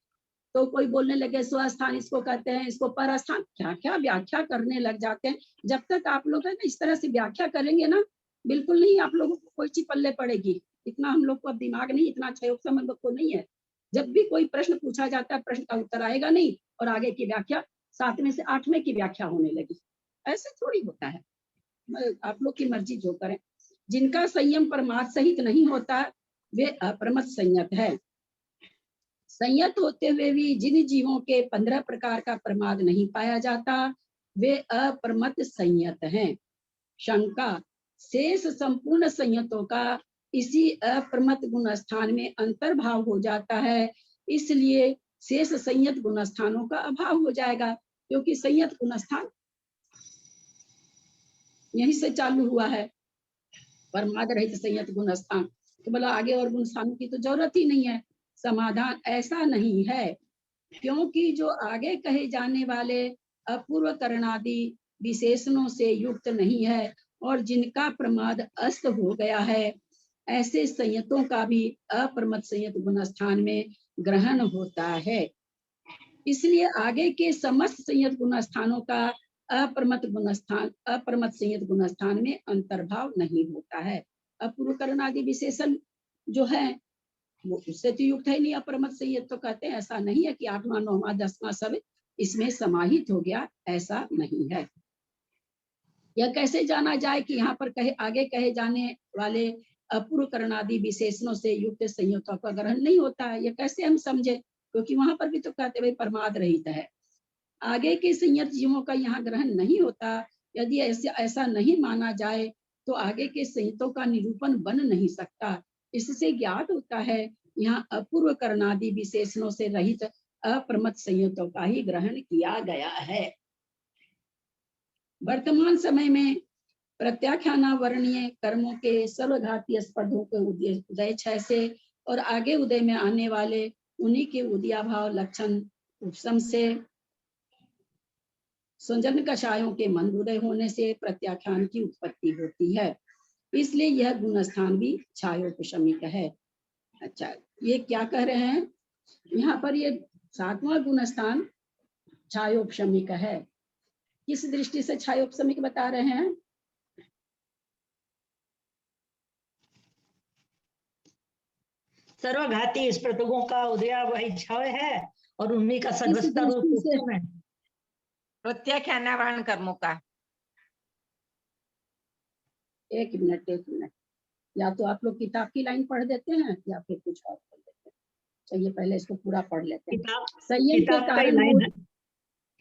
तो कोई बोलने लगे स्वस्थान इसको कहते हैं, इसको पर स्थान, क्या क्या व्याख्या करने लग जाते हैं। जब तक आप लोग है ना इस तरह से व्याख्या करेंगे ना, बिल्कुल नहीं आप लोगों को कोई चीज पल्ले पड़ेगी। इतना हम लोग को अब दिमाग नहीं, इतना अच्छा योग हम लोग को नहीं है। जब भी कोई प्रश्न पूछा जाता है, प्रश्न का उत्तर आएगा नहीं और आगे की व्याख्या 7वें से 8वें की व्याख्या होने लगी। ऐसे थोड़ी होता है। आप लोग की मर्जी जो करें। जिनका संयम परमार्थ सहित नहीं होता वे अप्रमत संयत है। संयत होते हुए भी जिन जीवों के 15 प्रकार का प्रमाद नहीं पाया जाता वे अप्रमत संयत हैं। शंका, शेष संपूर्ण संयतों का इसी अप्रमत गुण स्थान में अंतर्भाव हो जाता है, इसलिए शेष संयत गुण स्थानों का अभाव हो जाएगा। क्योंकि संयत गुण स्थान यहीं से चालू हुआ है, प्रमाद रहित संयत गुण स्थान। तो बोला आगे और गुण स्थानों की तो जरूरत ही नहीं है। समाधान, ऐसा नहीं है, क्योंकि जो आगे कहे जाने वाले अपूर्व करणादि विशेषणों से युक्त नहीं है और जिनका प्रमाद अस्त हो गया है, ऐसे संयतों का भी अप्रमत संयत गुण स्थान में ग्रहण होता है। इसलिए आगे के समस्त संयत गुण स्थानों का अप्रमत संयत गुण स्थान में अंतर्भाव नहीं होता है। अपूर्व करणादि विशेषण जो है वो उससे तो युक्त है नहीं अप्रमत संयत। तो कहते हैं ऐसा नहीं है कि 8वां 9वां 10वां सब इसमें समाहित हो गया, ऐसा नहीं है। यह कैसे जाना जाए कि यहाँ पर आगे कहे जाने वाले अपूर्व करणादि विशेषणों से युक्त संयतों का ग्रहण नहीं होता है, यह कैसे हम समझे? क्योंकि वहां पर भी तो कहते भाई प्रमाद रहित है। आगे के संयत जीवों का यहाँ ग्रहण नहीं होता। यदि ऐसा नहीं माना जाए तो आगे के संयतों का निरूपण बन नहीं सकता। इससे ज्ञात होता है यहाँ अपूर्व करणादि विशेषणों से रहित अप्रमत संयतों का ही ग्रहण किया गया है। वर्तमान समय में प्रत्याख्याना वर्णीय कर्मों के सर्वघातीय स्पर्धों के उदय 6 से और आगे उदय में आने वाले उन्हीं के उदयाभाव लक्षण उपशम से स्वजन कषायों के मंद उदय होने से प्रत्याख्यान की उत्पत्ति होती है। इसलिए यह गुण स्थान भी छायोपशमिक है। अच्छा, ये क्या कह रहे हैं यहाँ पर? ये 7वां गुण स्थान छायोपशमिक है। किस दृष्टि से क्षयोपशमिक बता रहे हैं? सर्वघाती इस प्रतुगों का उदया वही क्षय है और उन्हीं का सर्वस्तर रूप दृष्टि से? उत्तम है। प्रत्याख्यानावरण कर्मों का। एक मिनट, या तो आप लोग किताब की लाइन पढ़ देते हैं या फिर कुछ और पढ़ देते हैं। चलिए पहले इसको पूरा पढ़ लेते हैं। संयम के किताब का ही कारण लाइन,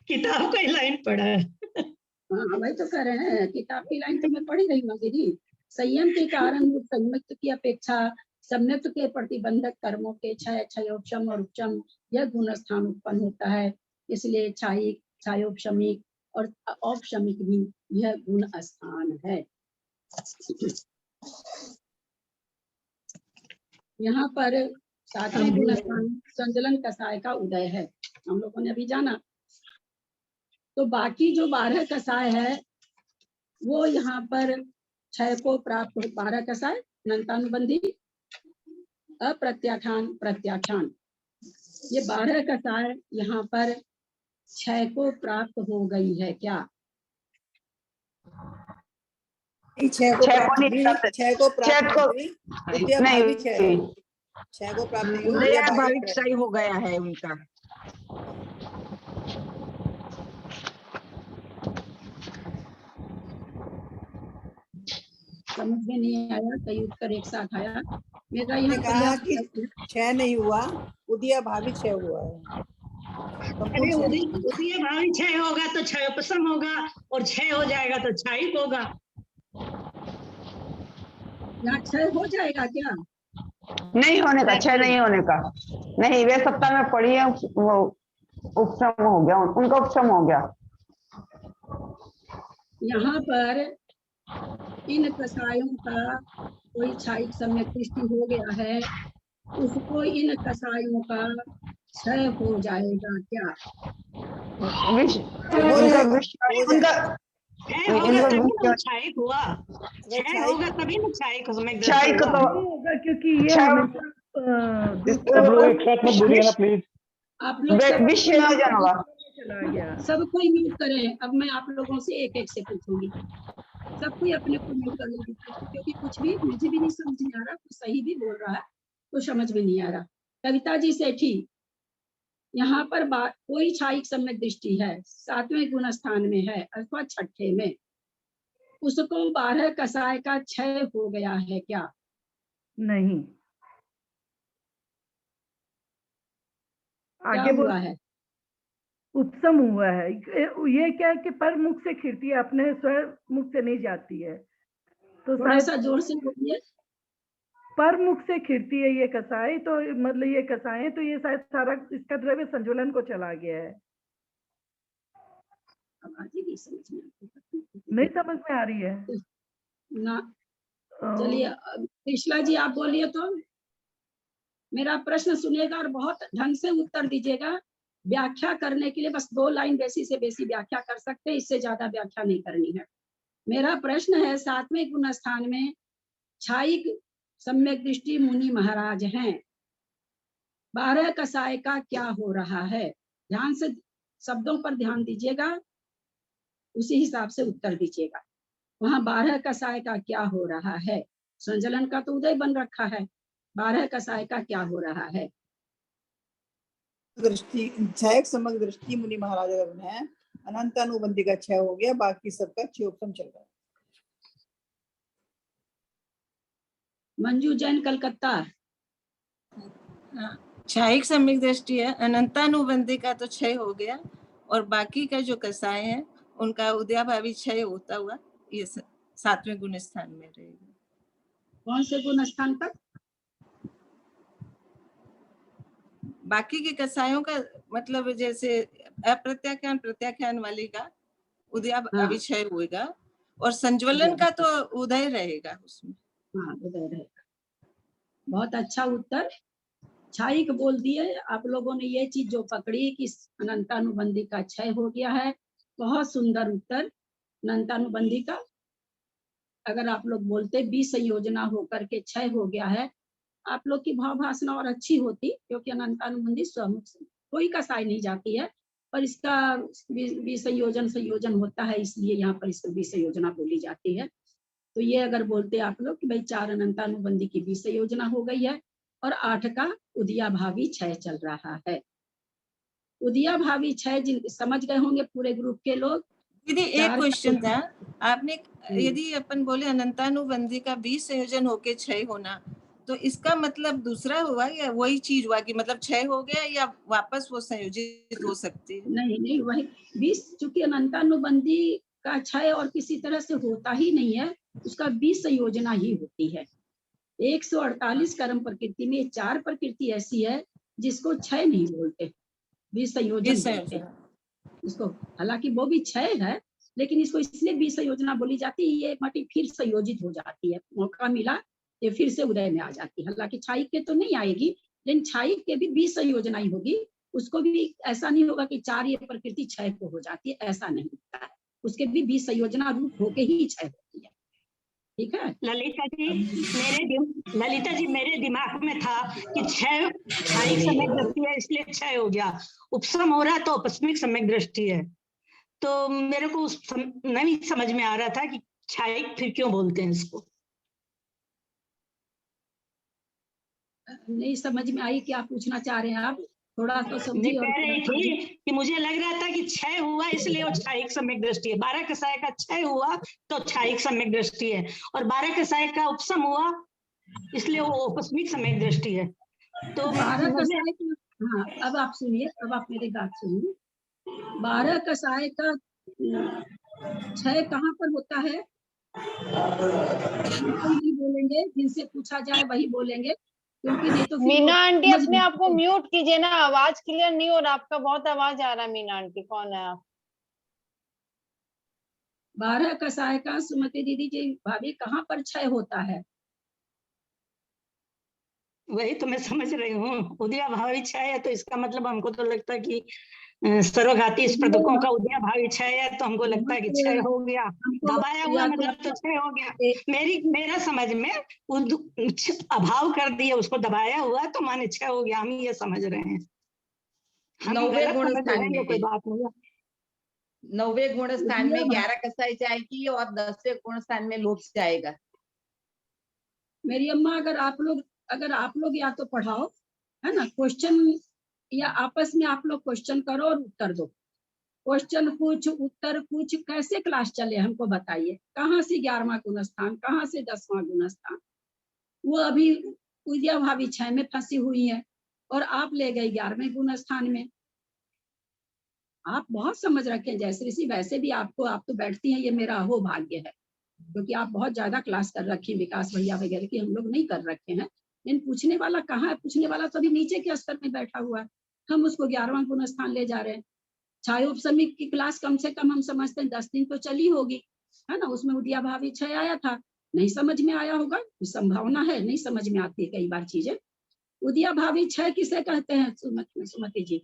किताब का ही लाइन पढ़ा है। हाँ वही तो कह रहे हैं, किताब की लाइन तो मैं पढ़ी रही हूँ दीदी। संयम के कारण वो संयुक्त की अपेक्षा सम्यक्त के प्रतिबंधक कर्मों के क्षय, क्षयोपशम और उपशम यह गुण स्थान उत्पन्न होता है। इसलिए क्षयिक, क्षयोपशमिक और औपशमिक भी यह गुण स्थान है। यहाँ पर सातवें गुण स्थान संजलन कसाय का उदय है, हम लोगों ने अभी जाना। तो बाकी जो 12 कसाय है वो यहाँ पर क्षय को प्राप्त, 12 कसाय अनंतानुबंधी, अप्रत्याख्यान, प्रत्याख्यान, ये 12 कसाय यहाँ पर क्षय को प्राप्त हो गई है क्या? क्षय को प्राप्त हुई, उदय भावी क्षय को प्राप्त नहीं हुई, उदया भावी क्षय हो गया है उनका। समझ में नहीं आया, कई उत्तर एक साथ आया। मेरा मैंने यहाँ कहा कि क्षय नहीं हुआ, उदय भावी क्षय हुआ है। अरे उदय भावी क्षय होगा तो क्षयोपशम होगा और क्षय हो जाएगा तो क्षयिक होगा। यहाँ क्षय हो जाएगा क्या? नहीं होने का, क्षय नहीं होने का, नहीं। वे सप्ताह में पढ़ी है, वो उपशम हो गया, उनका उपशम हो गया। यहाँ पर इन कसायों का कोई क्षयिक सम्यक दृष्टि हो गया है, उसको इन कसायों का क्षय हो जाएगा क्या? क्षयिक हुआ, क्षय होगा तभी ना क्षयिक होगा, क्योंकि ये आप लोग सबको ही म्यूट करें। अब मैं आप लोगों से एक एक से पूछूंगी, सबको अपने को म्यूट कर लूंगी, क्योंकि कुछ भी मुझे भी नहीं समझ में आ रहा, कुछ सही भी बोल रहा है, कुछ समझ में नहीं आ रहा। कविता जी सेठी, यहाँ पर कोई क्षयिक सम्यक दृष्टि है, 7वें गुण स्थान में है अथवा 6ठे में, उसको 12 कसाय का क्षय हो गया है क्या? नहीं। क्या हुआ है? उपशम हुआ है। ये क्या है कि पर मुख से खिरती है, अपने स्वर मुख से नहीं जाती है। तो थोड़ा सा जोर से बोलिए। पर मुख से खिरती है ये कसाई, तो मतलब ये कसाई, तो ये शायद सारा इसका द्रव्य संजुलन को चला गया है। नहीं समझ में आ रही है ना? चलिए कृष्णा जी आप बोलिए तो, मेरा प्रश्न सुनिएगा और बहुत ढंग से उत्तर दीजिएगा। व्याख्या करने के लिए बस 2 लाइन बेसी से बेसी व्याख्या कर सकते हैं, इससे ज्यादा व्याख्या नहीं करनी है। मेरा प्रश्न है 7वें गुण स्थान में क्षयिक सम्यक दृष्टि मुनि महाराज हैं, 12 कसाय का क्या हो रहा है? ध्यान से शब्दों पर ध्यान दीजिएगा, उसी हिसाब से उत्तर दीजिएगा। वहां 12 कसाय का क्या हो रहा है? संजलन का तो उदय बन रखा है, 12 कसाय का क्या हो रहा है? दृष्टि क्षयिक समग्र दृष्टि मुनि महाराज है, अनंत अनुबंधी का क्षय हो गया, बाकी सबका क्षयोपशम चल रहा है। मंजू जैन कलकत्ता, क्षयिक सम्यक दृष्टि है, अनंतानुबंधी का तो क्षय हो गया और बाकी का जो कसाय है उनका उदयाभावी क्षय होता हुआ ये 7वें गुण स्थान में रहेगा। कौन से गुण स्थान पर? बाकी के कसायों का मतलब जैसे अप्रत्याख्यान प्रत्याख्यान वाली का उदयाभावी क्षय होगा और संज्वलन का तो उदय रहेगा उसमें। हाँ उदय रहेगा। बहुत अच्छा उत्तर, क्षयिक बोल दिए आप लोगों ने। ये चीज जो पकड़ी कि अनंतानुबंधी का क्षय हो गया है, बहुत सुंदर उत्तर। अनंतानुबंधी का अगर आप लोग बोलते विसंयोजना होकर के क्षय हो गया है, आप लोग की भाव भाषणा और अच्छी होती, क्योंकि अनंतानुबंधी स्वमुख से कोई कसाई नहीं जाती है, पर इसका विसंयोजन संयोजन होता है, इसलिए यहाँ पर इसको विसंयोजना बोली जाती है। तो ये अगर बोलते आप लोग कि भाई 4 अनंतानुबंधी की विसंयोजना हो गई है और 8 का उदयाभावी क्षय चल रहा है। उदयाभावी क्षय जिन समझ गए होंगे पूरे ग्रुप के लोग। दीदी एक क्वेश्चन था, आपने यदि अपन बोले अनंतानुबंधी का विसंयोजन होके क्षय होना, तो इसका मतलब दूसरा हुआ या वही चीज हुआ कि मतलब क्षय हो गया या वापस वो संयोजित हो सकती है? नहीं वही 20, चूंकि अनंतानुबंधी का क्षय और किसी तरह से होता ही नहीं है, उसका विसंयोजना ही होती है। 148 कर्म प्रकृति में 4 प्रकृति ऐसी है जिसको क्षय नहीं बोलते, विसंयोजन बोलते हैं इसको। हालांकि वो भी क्षय है, लेकिन इसको इसलिए विसंयोजना बोली जाती है, ये माटी फिर संयोजित हो जाती है, मौका मिला ये फिर से उदय में आ जाती है। हालांकि छाई के तो नहीं आएगी, लेकिन छाई के भी विसंयोजना ही होगी। उसको भी ऐसा नहीं होगा कि 4 ये प्रकृति क्षय को हो जाती है, ऐसा नहीं होता है, उसके भी विसंयोजना रूप होके ही क्षय होती है। ठीक है ललिता जी, मेरे दिमाग में था कि क्षय सम्यक दृष्टि है इसलिए क्षय हो गया, उपशम हो रहा तो उपस्मिक सम्यक दृष्टि है। तो मेरे को नहीं समझ में आ रहा था कि क्षय फिर क्यों बोलते हैं इसको। नहीं समझ में आई क्या पूछना चाह रहे हैं आप, थोड़ा तो समझिए। कह रही थी कि मुझे लग रहा था कि क्षय हुआ इसलिए वो क्षयिक सम्यक दृष्टि है, 12 कसाय का क्षय हुआ तो क्षयिक सम्यक दृष्टि है, और 12 कसाय का उपशम हुआ इसलिए वो उपस्मिक सम्यक दृष्टि है। तो 12 कसाय का, हाँ अब आप सुनिए, अब आप मेरी बात सुनिए। 12 कसाय का क्षय कहाँ पर होता है, नहीं बोलेंगे, जिनसे पूछा जाए वही बोलेंगे, क्योंकि नहीं तो मीना आंटी अपने आप को म्यूट कीजिए ना, आवाज क्लियर नहीं हो रहा, आपका बहुत आवाज आ रहा है। मीना आंटी कौन है आप? 12 कसाय का सुमति दीदी जी भाभी कहाँ पर क्षय होता है? वही तो मैं समझ रही हूँ, उदयाभावी क्षय है तो इसका मतलब हमको तो लगता है कि सर्वघाती स्पर्धकों का उदयाभावी क्षय है, तो हमको लगता है कि क्षय हो गया, दबाया हुआ मतलब तो क्षय हो गया। मेरा समझ में अभाव कर दिया, उसको दबाया हुआ तो माने क्षय हो गया, हम ये समझ रहे हैं। 9वें गुण स्थान में कोई बात नहीं, 9वें गुण स्थान में 11 कसाई जाएगी और 10वें गुण स्थान में लोभ जाएगा। मेरी अम्मा अगर आप लोग या तो पढ़ाओ, है ना, क्वेश्चन, या आपस में आप लोग क्वेश्चन करो और उत्तर दो। क्वेश्चन पूछ उत्तर पूछ, कैसे क्लास चले हमको बताइए। कहाँ से 11वां गुण स्थान, कहाँ से 10वां गुण स्थान? वो अभी उदयाभावी क्षय में फंसी हुई है और आप ले गए 11वें गुण स्थान में। आप बहुत समझ रखे हैं जैसे ऋषि, वैसे भी आप तो बैठती हैं, ये मेरा अहो भाग्य है, क्योंकि आप बहुत ज्यादा क्लास कर रखी है, विकास भैया वगैरह की हम लोग नहीं कर रखे हैं। लेकिन पूछने वाला कहाँ है? पूछने वाला तो अभी नीचे के स्तर में बैठा हुआ है, हम उसको 11वां गुण स्थान ले जा रहे हैं। छायोपशमिक की क्लास कम से कम हम समझते हैं 10 दिन तो चली होगी, है ना, उसमें उदयाभावी क्षय आया था, नहीं समझ में आया होगा, संभावना है, नहीं समझ में आती है कई बार चीजें। उदयाभावी क्षय किसे कहते हैं सुमति जी?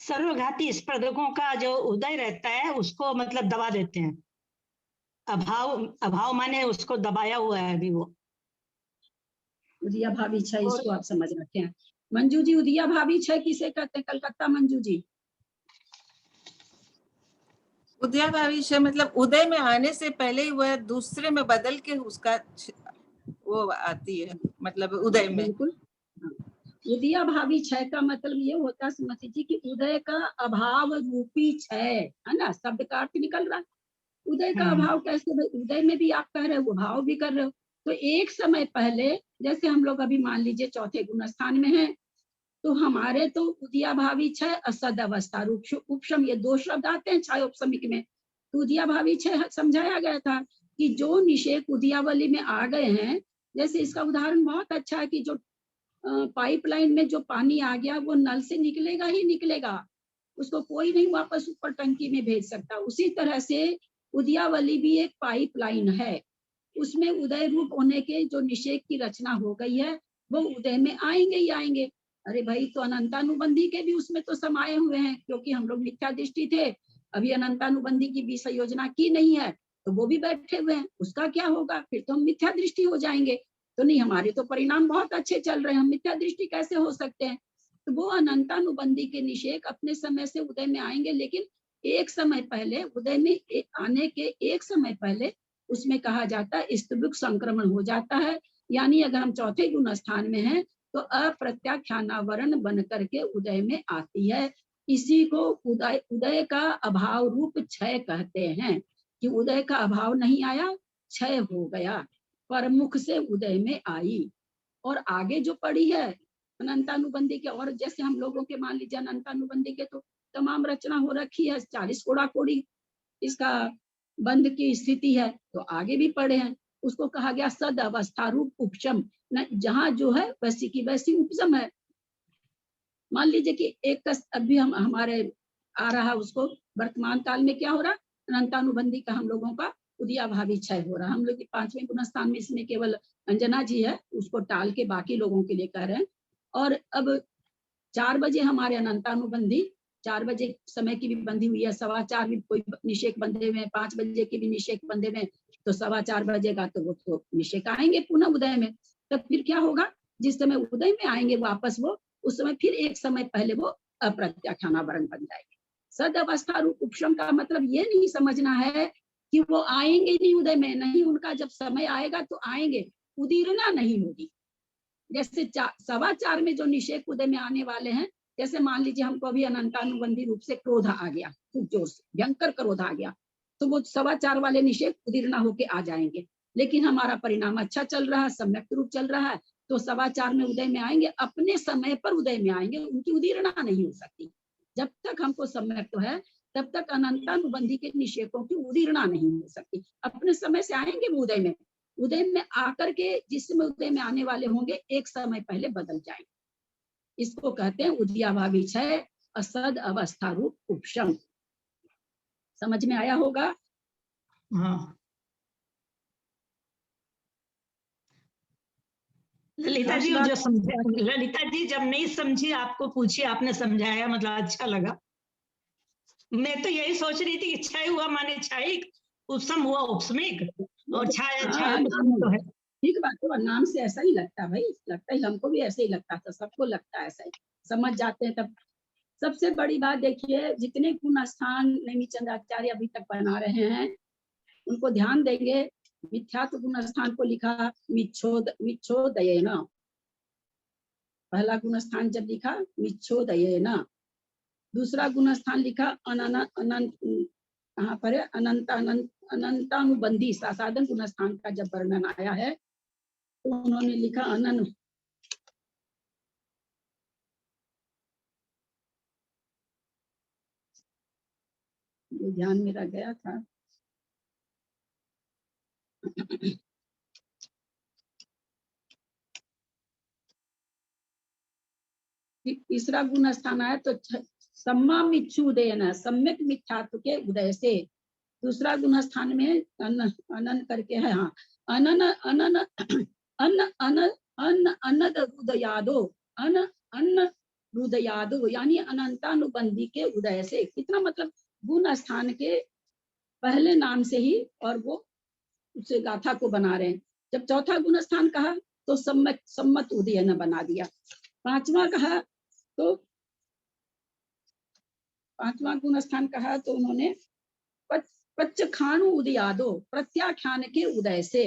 सर्वघाती स्पर्धकों का जो उदय रहता है उसको मतलब दबा देते हैं। अभाव माने उसको दबाया हुआ है अभी वो उदयाभावी क्षय, इसको आप समझ रखे हैं। मंजू जी, उदयाभावी क्षय किसे कहते हैं? कलकत्ता मंजू जी। उदयाभावी क्षय मतलब उदय में आने से पहले ही वह दूसरे में बदल के उसका वो आती है, मतलब उदय में। बिल्कुल, उदयाभावी क्षय का मतलब ये होता है सुमति जी कि उदय का अभाव रूपी क्षय, है ना, शब्द का अर्थ निकल रहा है। उदय का अभाव कैसे? भाई उदय में भी आप कह रहे हो, भाव भी कर रहे हो। तो एक समय पहले, जैसे हम लोग अभी मान लीजिए 4थे गुण स्थान में हैं, तो हमारे तो उदयाभावी क्षय असद अवस्था उपशम, ये 2 शब्द आते हैं छायोपशमिक में। तो उदयाभावी क्षय समझाया गया था कि जो निषेक उदयावली में आ गए हैं, जैसे इसका उदाहरण बहुत अच्छा है कि जो पाइपलाइन में जो पानी आ गया वो नल से निकलेगा ही निकलेगा, उसको कोई नहीं वापस ऊपर टंकी में भेज सकता। उसी तरह से उदयावली भी एक पाइपलाइन है, उसमें उदय रूप होने के जो निषेक की रचना हो गई है वो उदय में आएंगे ही आएंगे। अरे भाई, तो अनंतानुबंधी के भी उसमें तो समाये हुए हैं, क्योंकि हम लोग मिथ्या दृष्टि थे, अभी अनंतानुबंधी की विसंयोजना की नहीं है, तो वो भी बैठे हुए हैं, उसका क्या होगा? फिर तो हम मिथ्या दृष्टि हो जाएंगे। तो नहीं, हमारे तो परिणाम बहुत अच्छे चल रहे हैं, हम मिथ्या दृष्टि कैसे हो सकते हैं? तो वो अनंतानुबंधी के निषेक अपने समय से उदय में आएंगे, लेकिन एक समय पहले उदय में आने के एक समय पहले उसमें कहा जाता है स्तुभिक संक्रमण हो जाता है। यानी अगर हम चौथे गुण स्थान में हैं तो अप्रत्याख्यानावरण बन करके उदय में आती है। इसी को उदय का अभाव रूप क्षय कहते हैं, कि उदय का अभाव नहीं आया, क्षय हो गया, परमुख से उदय में आई। और आगे जो पड़ी है अनंतानुबंधी के, और जैसे हम लोगों के मान लीजिए अनंतानुबंधी के तो तमाम रचना हो रखी है, 40 कोड़ा कोड़ी इसका बंध की स्थिति है, तो आगे भी पढ़े हैं। उसको कहा गया सद अवस्था रूप उपशम, जहां जो है वैसी की वैसी उपशम है। मान लीजिए कि एक अभी हम हमारे आ रहा, उसको वर्तमान काल में क्या हो रहा, अनंतानुबंधी का हम लोगों का उदयाभावी क्षय हो रहा। हम लोग 5वें गुण स्थान में इसमें केवल अंजना जी है, उसको टाल के बाकी लोगों के लिए कह रहे हैं। और अब 4 बजे हमारे अनंतानुबंधी, 4 बजे समय की भी बंधी हुई है, 4:15 भी कोई निषेक बंधे में, 5 बजे की भी निषेक बंधे में, तो 4:15 बजेगा तो वो तो निषेक आएंगे पुनः उदय में। तब फिर क्या होगा, जिस समय उदय में आएंगे वापस वो, उस समय फिर एक समय पहले वो अप्रत्याख्यानावरण बन जाएंगे। सद अवस्था रूप उपशम का मतलब ये नहीं समझना है कि वो आएंगे नहीं उदय में, नहीं, उनका जब समय आएगा तो आएंगे, उदीरना नहीं होगी। जैसे 4:15 में जो निषेक उदय में आने वाले हैं, जैसे मान लीजिए हमको अभी अनंतानुबंधी रूप से क्रोध आ गया, खूब जोर से भयंकर क्रोध आ गया, तो वो 4:15 वाले निषेक उदीर्णा होके आ जाएंगे। लेकिन हमारा परिणाम अच्छा चल रहा है, सम्यक रूप चल रहा है, तो 4:15 में उदय में आएंगे, अपने समय पर उदय में आएंगे, उनकी उदीर्णा नहीं हो सकती। जब तक हमको सम्यक तो है तब तक अनंतानुबंधी के निषेकों की उदीर्णा नहीं हो सकती। अपने समय से आएंगे वो उदय में आकर के जिस समय उदय में आने वाले होंगे एक समय पहले बदल जाएंगे। इसको कहते हैं उदयाभावी क्षय, असद अवस्था रूप उपशम। समझ में आया होगा? हाँ। ललिता जी जो समझे, ललिता जी जब नहीं समझी आपको पूछी, आपने समझाया, मतलब अच्छा लगा। मैं तो यही सोच रही थी कि क्षय हुआ माने क्षयिक, उपशम हुआ उपशमिक, और छाया छाया तो है। ठीक बात है, नाम से ऐसा ही लगता भाई, लगता ही, हमको भी ऐसे ही लगता था, सबको लगता है ऐसा ही, समझ जाते हैं तब। सबसे बड़ी बात देखिए, जितने गुण स्थान नेमिचंद आचार्य अभी तक बना रहे हैं उनको ध्यान देंगे। मिथ्यात्व गुण स्थान को लिखा मिच्छोदयेन, पहला गुण स्थान जब लिखा मिच्छोदयेन, दूसरा गुण स्थान लिखा अनंत, कहाँ पर है, अनंतानुबंधी साधन गुण स्थान का जब वर्णन आया है तो उन्होंने लिखा अनन, ये ध्यान मेरा गया था। तीसरा गुण स्थान आया तो सम्मा मिच्छुदेन, सम्यक मिथ्यात्व के उदय से। दूसरा गुण स्थान में अनन करके है, हाँ, अनन अनन अन्न अन्न अन्न अन्नद हृदयादो, अन्न हृदयादो, यानी अनंतानुबंधी के उदय से। कितना मतलब गुण स्थान के पहले नाम से ही, और वो उसे गाथा को बना रहे हैं। जब चौथा गुण स्थान कहा तो सम्मत उदयन बना दिया। पांचवा कहा तो पांचवा गुण स्थान कहा तो उन्होंने पच्चखाणु उदयादो, प्रत्याख्यान के उदय से।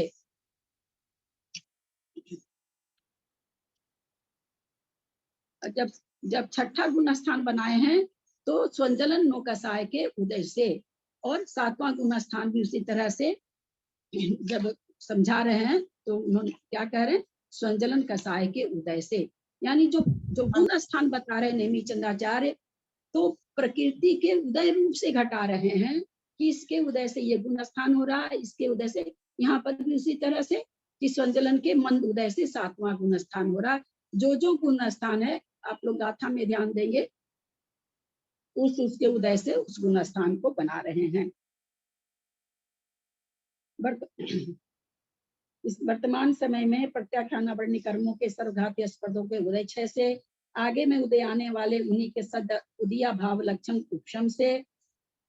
जब छठा गुण स्थान बनाए हैं तो स्वंजलन नौकसाय के उदय से। और सातवां गुण स्थान भी उसी तरह से जब समझा रहे हैं तो उन्होंने क्या कह रहे हैं, स्वंजलन कसाय के उदय से। यानी जो गुण स्थान बता रहे नेमी चंद्राचार्य, तो प्रकृति के उदय रूप से घटा रहे हैं कि इसके उदय से ये गुण स्थान हो रहा है, इसके उदय से। यहाँ पर भी उसी तरह से कि स्वंजलन के मंद उदय से 7वां गुण स्थान हो रहा है। जो गुण स्थान है आप लोग गाथा में ध्यान देंगे, उसके उदय से उस गुण स्थान को बना रहे हैं। इस वर्तमान समय में प्रत्याख्यानावरणी कर्मों के सर्वघाती स्पर्धों के उदय क्षय से, आगे में उदय आने वाले उन्हीं के सद उदिया भाव लक्षण उपशम से,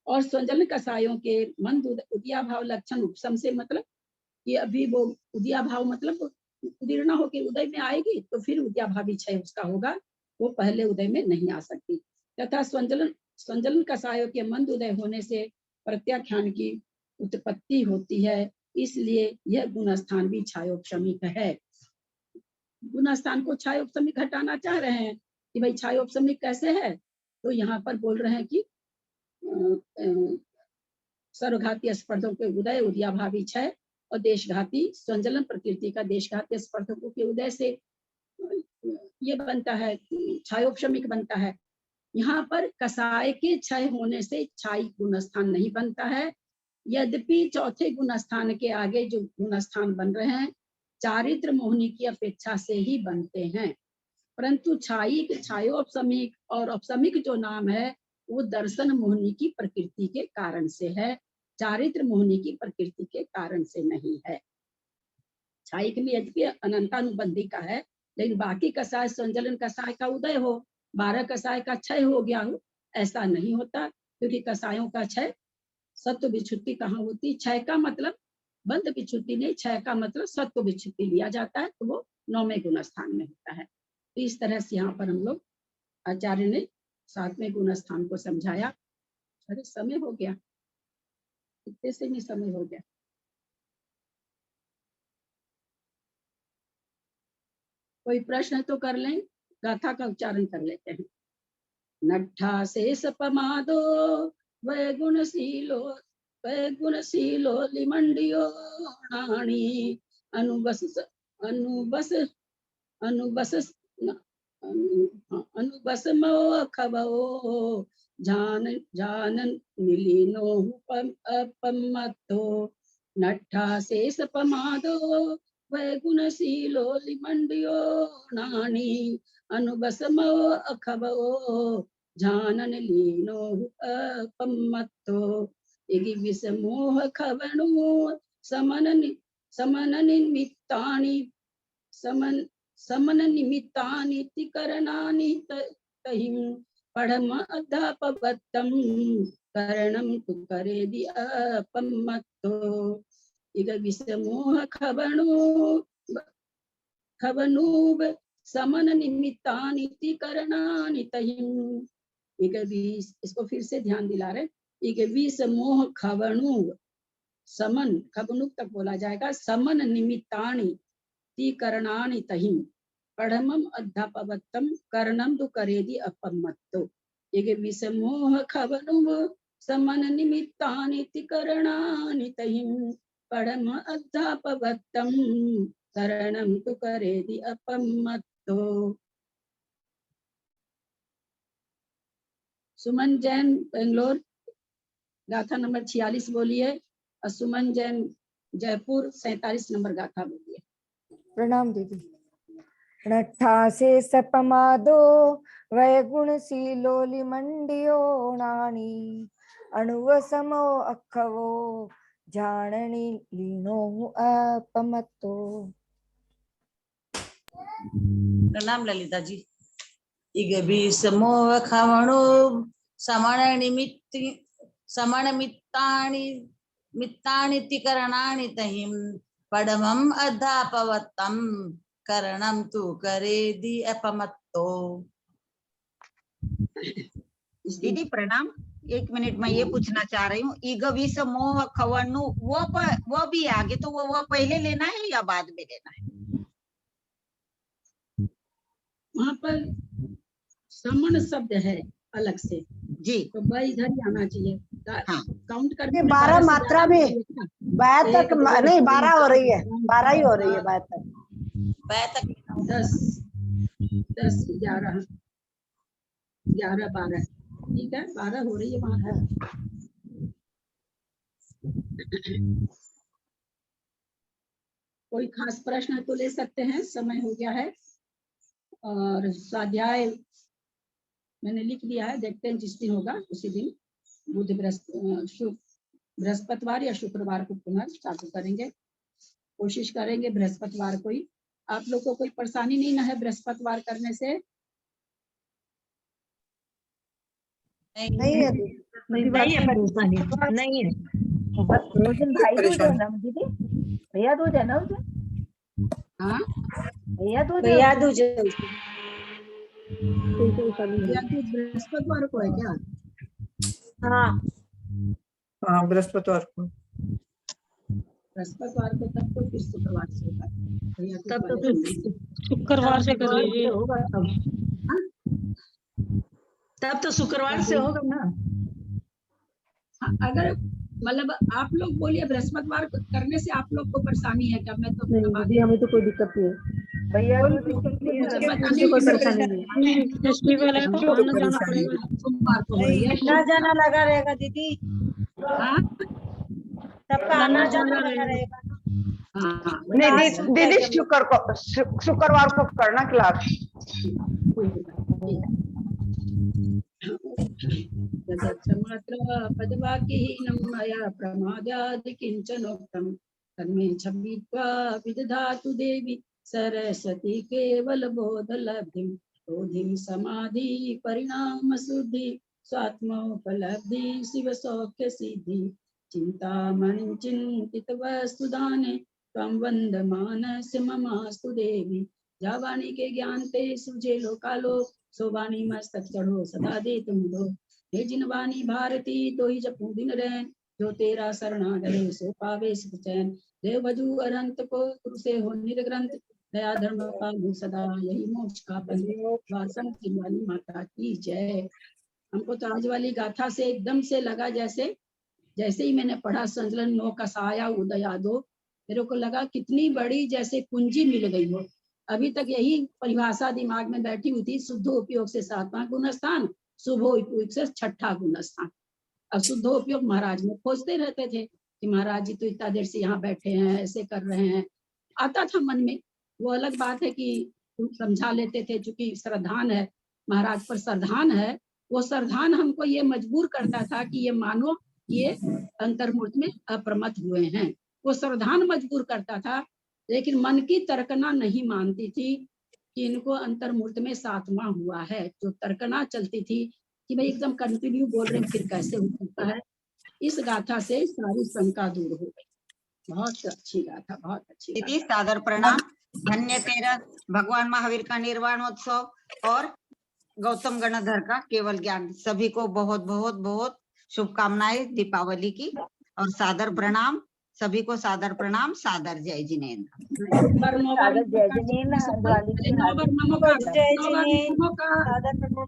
और स्वंजलन कसायों के मंद उदिया भाव लक्षण उपशम से। मतलब कि अभी वो उदिया भाव मतलब उदीर्णा होके उदय में आएगी तो फिर उद्या भावी क्षय उसका होगा। वो पहले उदय में नहीं आ सकती। तथा स्वंजलन कषायों के मंद उदय होने से प्रत्याख्यान की उत्पत्ति होती है, इसलिए यह गुणस्थान भी छायोपशमिक है। गुणस्थान को छायोपशमिक हटाना चाह रहे हैं कि भाई छायोपशमिक कैसे है, तो यहाँ पर बोल रहे हैं कि सर्वघाती स्पर्धकों के उदय उदयाभावी क्षय और देशघाती स्वंजलन प्रकृति का देशघाती स्पर्धकों के उदय से ये बनता है, छायोपशमिक बनता है। यहाँ पर कषाय के क्षय होने से छाई गुणस्थान नहीं बनता है, यद्यपि चौथे गुणस्थान के आगे जो गुणस्थान बन रहे हैं चारित्र मोहिनी की अपेक्षा से ही बनते हैं, परंतु छायोपशमिक और अपशमिक जो नाम है वो दर्शन मोहिनी की प्रकृति के कारण से है, चारित्र मोहिनी की प्रकृति के कारण से नहीं है। छायिक में यद्यपि अनंतानुबंधी का है, लेकिन बाकी कषाय स्वंजलन कषाय का उदय हो 12 कषाय का क्षय हो गया हो, ऐसा नहीं होता, क्योंकि कषायों का क्षय सत्व विच्छुत्ति कहाँ होती, क्षय का मतलब बंध विच्छुत्ति नहीं, क्षय का मतलब सत्व विच्छुत्ति लिया जाता है, तो वो 9वें गुणस्थान में होता है। तो इस तरह से यहाँ पर हम लोग आचार्य ने 7वें गुणस्थान को समझाया। अरे समय हो गया, कितने से नहीं समय हो गया। कोई प्रश्न तो कर लें, गाथा का उच्चारण कर लेते हैं। नट्ठा शेष पमादो वैगुणशीलो लिमंडियो नाणी अनुबस खबो जानन मिलिनो अपमतो। नट्ठा शेष पमादो वैगुणशीलो लिमंडियो नाणी अनुबसमो अखबो जानन लीनो अपमतो। इति विसमोह खवणो समन निमित्तानि तिकरणानि तहिं पढ़म अध्यापवत्तं करणं तु करेदि अपमत्तो। इग विसमोह खवणो समन निमित्तानि तिकरणानि तहिं। इसको फिर से ध्यान दिला रहे। समोह खवणु समन खवणु तक बोला जाएगा, समन निमित्तानि तिकरणानि तहिं पढ़मम अध्यापवत्तम करणम तु करेदि अपमत्तो। विसमोह खवणु समन निमित्तानि तिकरणानि तहिं पढ़म अध्यापवत्तम करणम तु करेदि अपमत्तो। सुमन जैन बेंगलोर गाथा नंबर 46 बोलिए, और सुमन जैन जयपुर 47 नंबर गाथा बोलिए। प्रणाम दीदी। नट्ठा से सपमादो वैगुणशीलो लिमंडियो नाणी अणुवसमो अखवो जाननी लीनो अपमत्तो। प्रणाम ललिता जी। समोह खवणो मित्तानि तिकरणानि तहिं पढ़मम अध्यापवत्तम करणम तु करेदि अपमत्तो। दीदी प्रणाम। 1 मिनट में ये पूछना चाह रही हूँ, इग विसमोह खवणु वो भी आगे, तो वो पहले लेना है या बाद में लेना है? वहाँ पर समन शब्द है अलग से जी, तो ब इधर ही आना चाहिए। हाँ। काउंट करके 12 मात्रा में बै तक नहीं 12 हो रही है, 12 ही हो रही है बै तक 10 11 12 ठीक है, 12 हो रही है वहाँ पर। कोई खास प्रश्न तो ले सकते हैं, समय हो गया है। और स्वाध्याय मैंने लिख दिया है, देखते हैं जिस दिन होगा उसी दिन, बुध बृहस्पतिवार या शुक्रवार को पुनः चालू करेंगे। कोशिश करेंगे बृहस्पतिवार को ही। आप लोग को कोई परेशानी नहीं ना है बृहस्पतिवार करने से? नहीं है परेशानी, नहीं है। उस दिन भाई दूज है ना दीदी, भैया दूज है ना उस दिन? हाँ भैया दूज या कि बृहस्पतिवार को है क्या? हाँ बृहस्पतिवार को। बृहस्पतिवार को तब तो फिर शुक्रवार से होगा। तब तो फिर शुक्रवार से कर लीजिए। होगा तब। तब तो शुक्रवार से होगा ना। अगर मतलब आप लोग बोलिए बृहस्पतिवार करने से आप लोग को परेशानी है क्या? मैं तो दीदी हमें तो कोई दिक्कत नहीं है भैया, कोई परेशानी नहीं है। फेस्टिवल है तो आना जाना पड़ेगा। सोमवार को है। आना जाना लगा रहेगा दीदी, हाँ सबका आना जाना लगा रहेगा। हाँ नहीं दीदी शुक्रवार को करना क्लास। पदवाक्यहीनं मया प्रमादादि किञ्चनोक्तं तन्मे छवित्वा विदधातु देवी सरस्वती केवलबोधलब्धिं बोधिं समाधि परिणामशुद्धि स्वात्मोपलब्धि शिवसौख्यसिद्धि चिन्तामणिं चिन्तितवस्तुदाने त्वं वन्दमानस्य ममास्तु देवी। जावाणी के ज्ञान ते सुझे लोकालो सोबानी मस्तक चढ़ो सदा दे तुम दो। हे जिनवानी भारती तो ही जपू दिन रैन जो तेरा शरणा गए सो पावे सुख चैन। देव भजू अनंत को गुरु से हो निर्ग्रंथ दया धर्म पालू सदा यही मोक्ष का पंथ। वासन जिनवानी माता की जय। हमको तो आज वाली गाथा से एकदम से लगा जैसे जैसे ही मैंने पढ़ा संचलन नो कसाया उदया दो, मेरे को लगा कितनी बड़ी जैसे कुंजी मिल गई हो। अभी तक यही परिभाषा दिमाग में बैठी हुई थी, शुद्ध उपयोग से 7वां गुणस्थान, शुभ उपयोग से 6ठा गुणस्थान। अब शुद्ध उपयोग महाराज में खोजते रहते थे कि महाराज जी तो इतना देर से यहाँ बैठे हैं, ऐसे कर रहे हैं, आता था मन में। वो अलग बात है कि समझा लेते थे, चूंकि श्रद्धान है महाराज पर, श्रद्धान है वो श्रद्धान हमको ये मजबूर करता था कि ये मानो ये अंतर्मूर्त में अप्रमत हुए हैं। वो श्रद्धान मजबूर करता था, लेकिन मन की तर्कना नहीं मानती थी कि इनको अंतर्मूर्त में 7वां हुआ है। जो तर्कना चलती थी कि भाई एकदम कंटिन्यू बोल रहे हैं फिर कैसे हो सकता है, इस गाथा से सारी शंका दूर हो गई। बहुत अच्छी गाथा, बहुत अच्छी दीदी सादर प्रणाम। धन्य तेरा भगवान महावीर का निर्वाणोत्सव और गौतम गणधर का केवल ज्ञान। सभी को बहुत बहुत बहुत शुभकामनाएं दीपावली की और सादर प्रणाम। सभी को सादर प्रणाम, सादर जय जिनेन्द्र।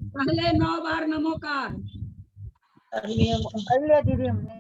पहले 9 बार नमोकार। दीदी हमने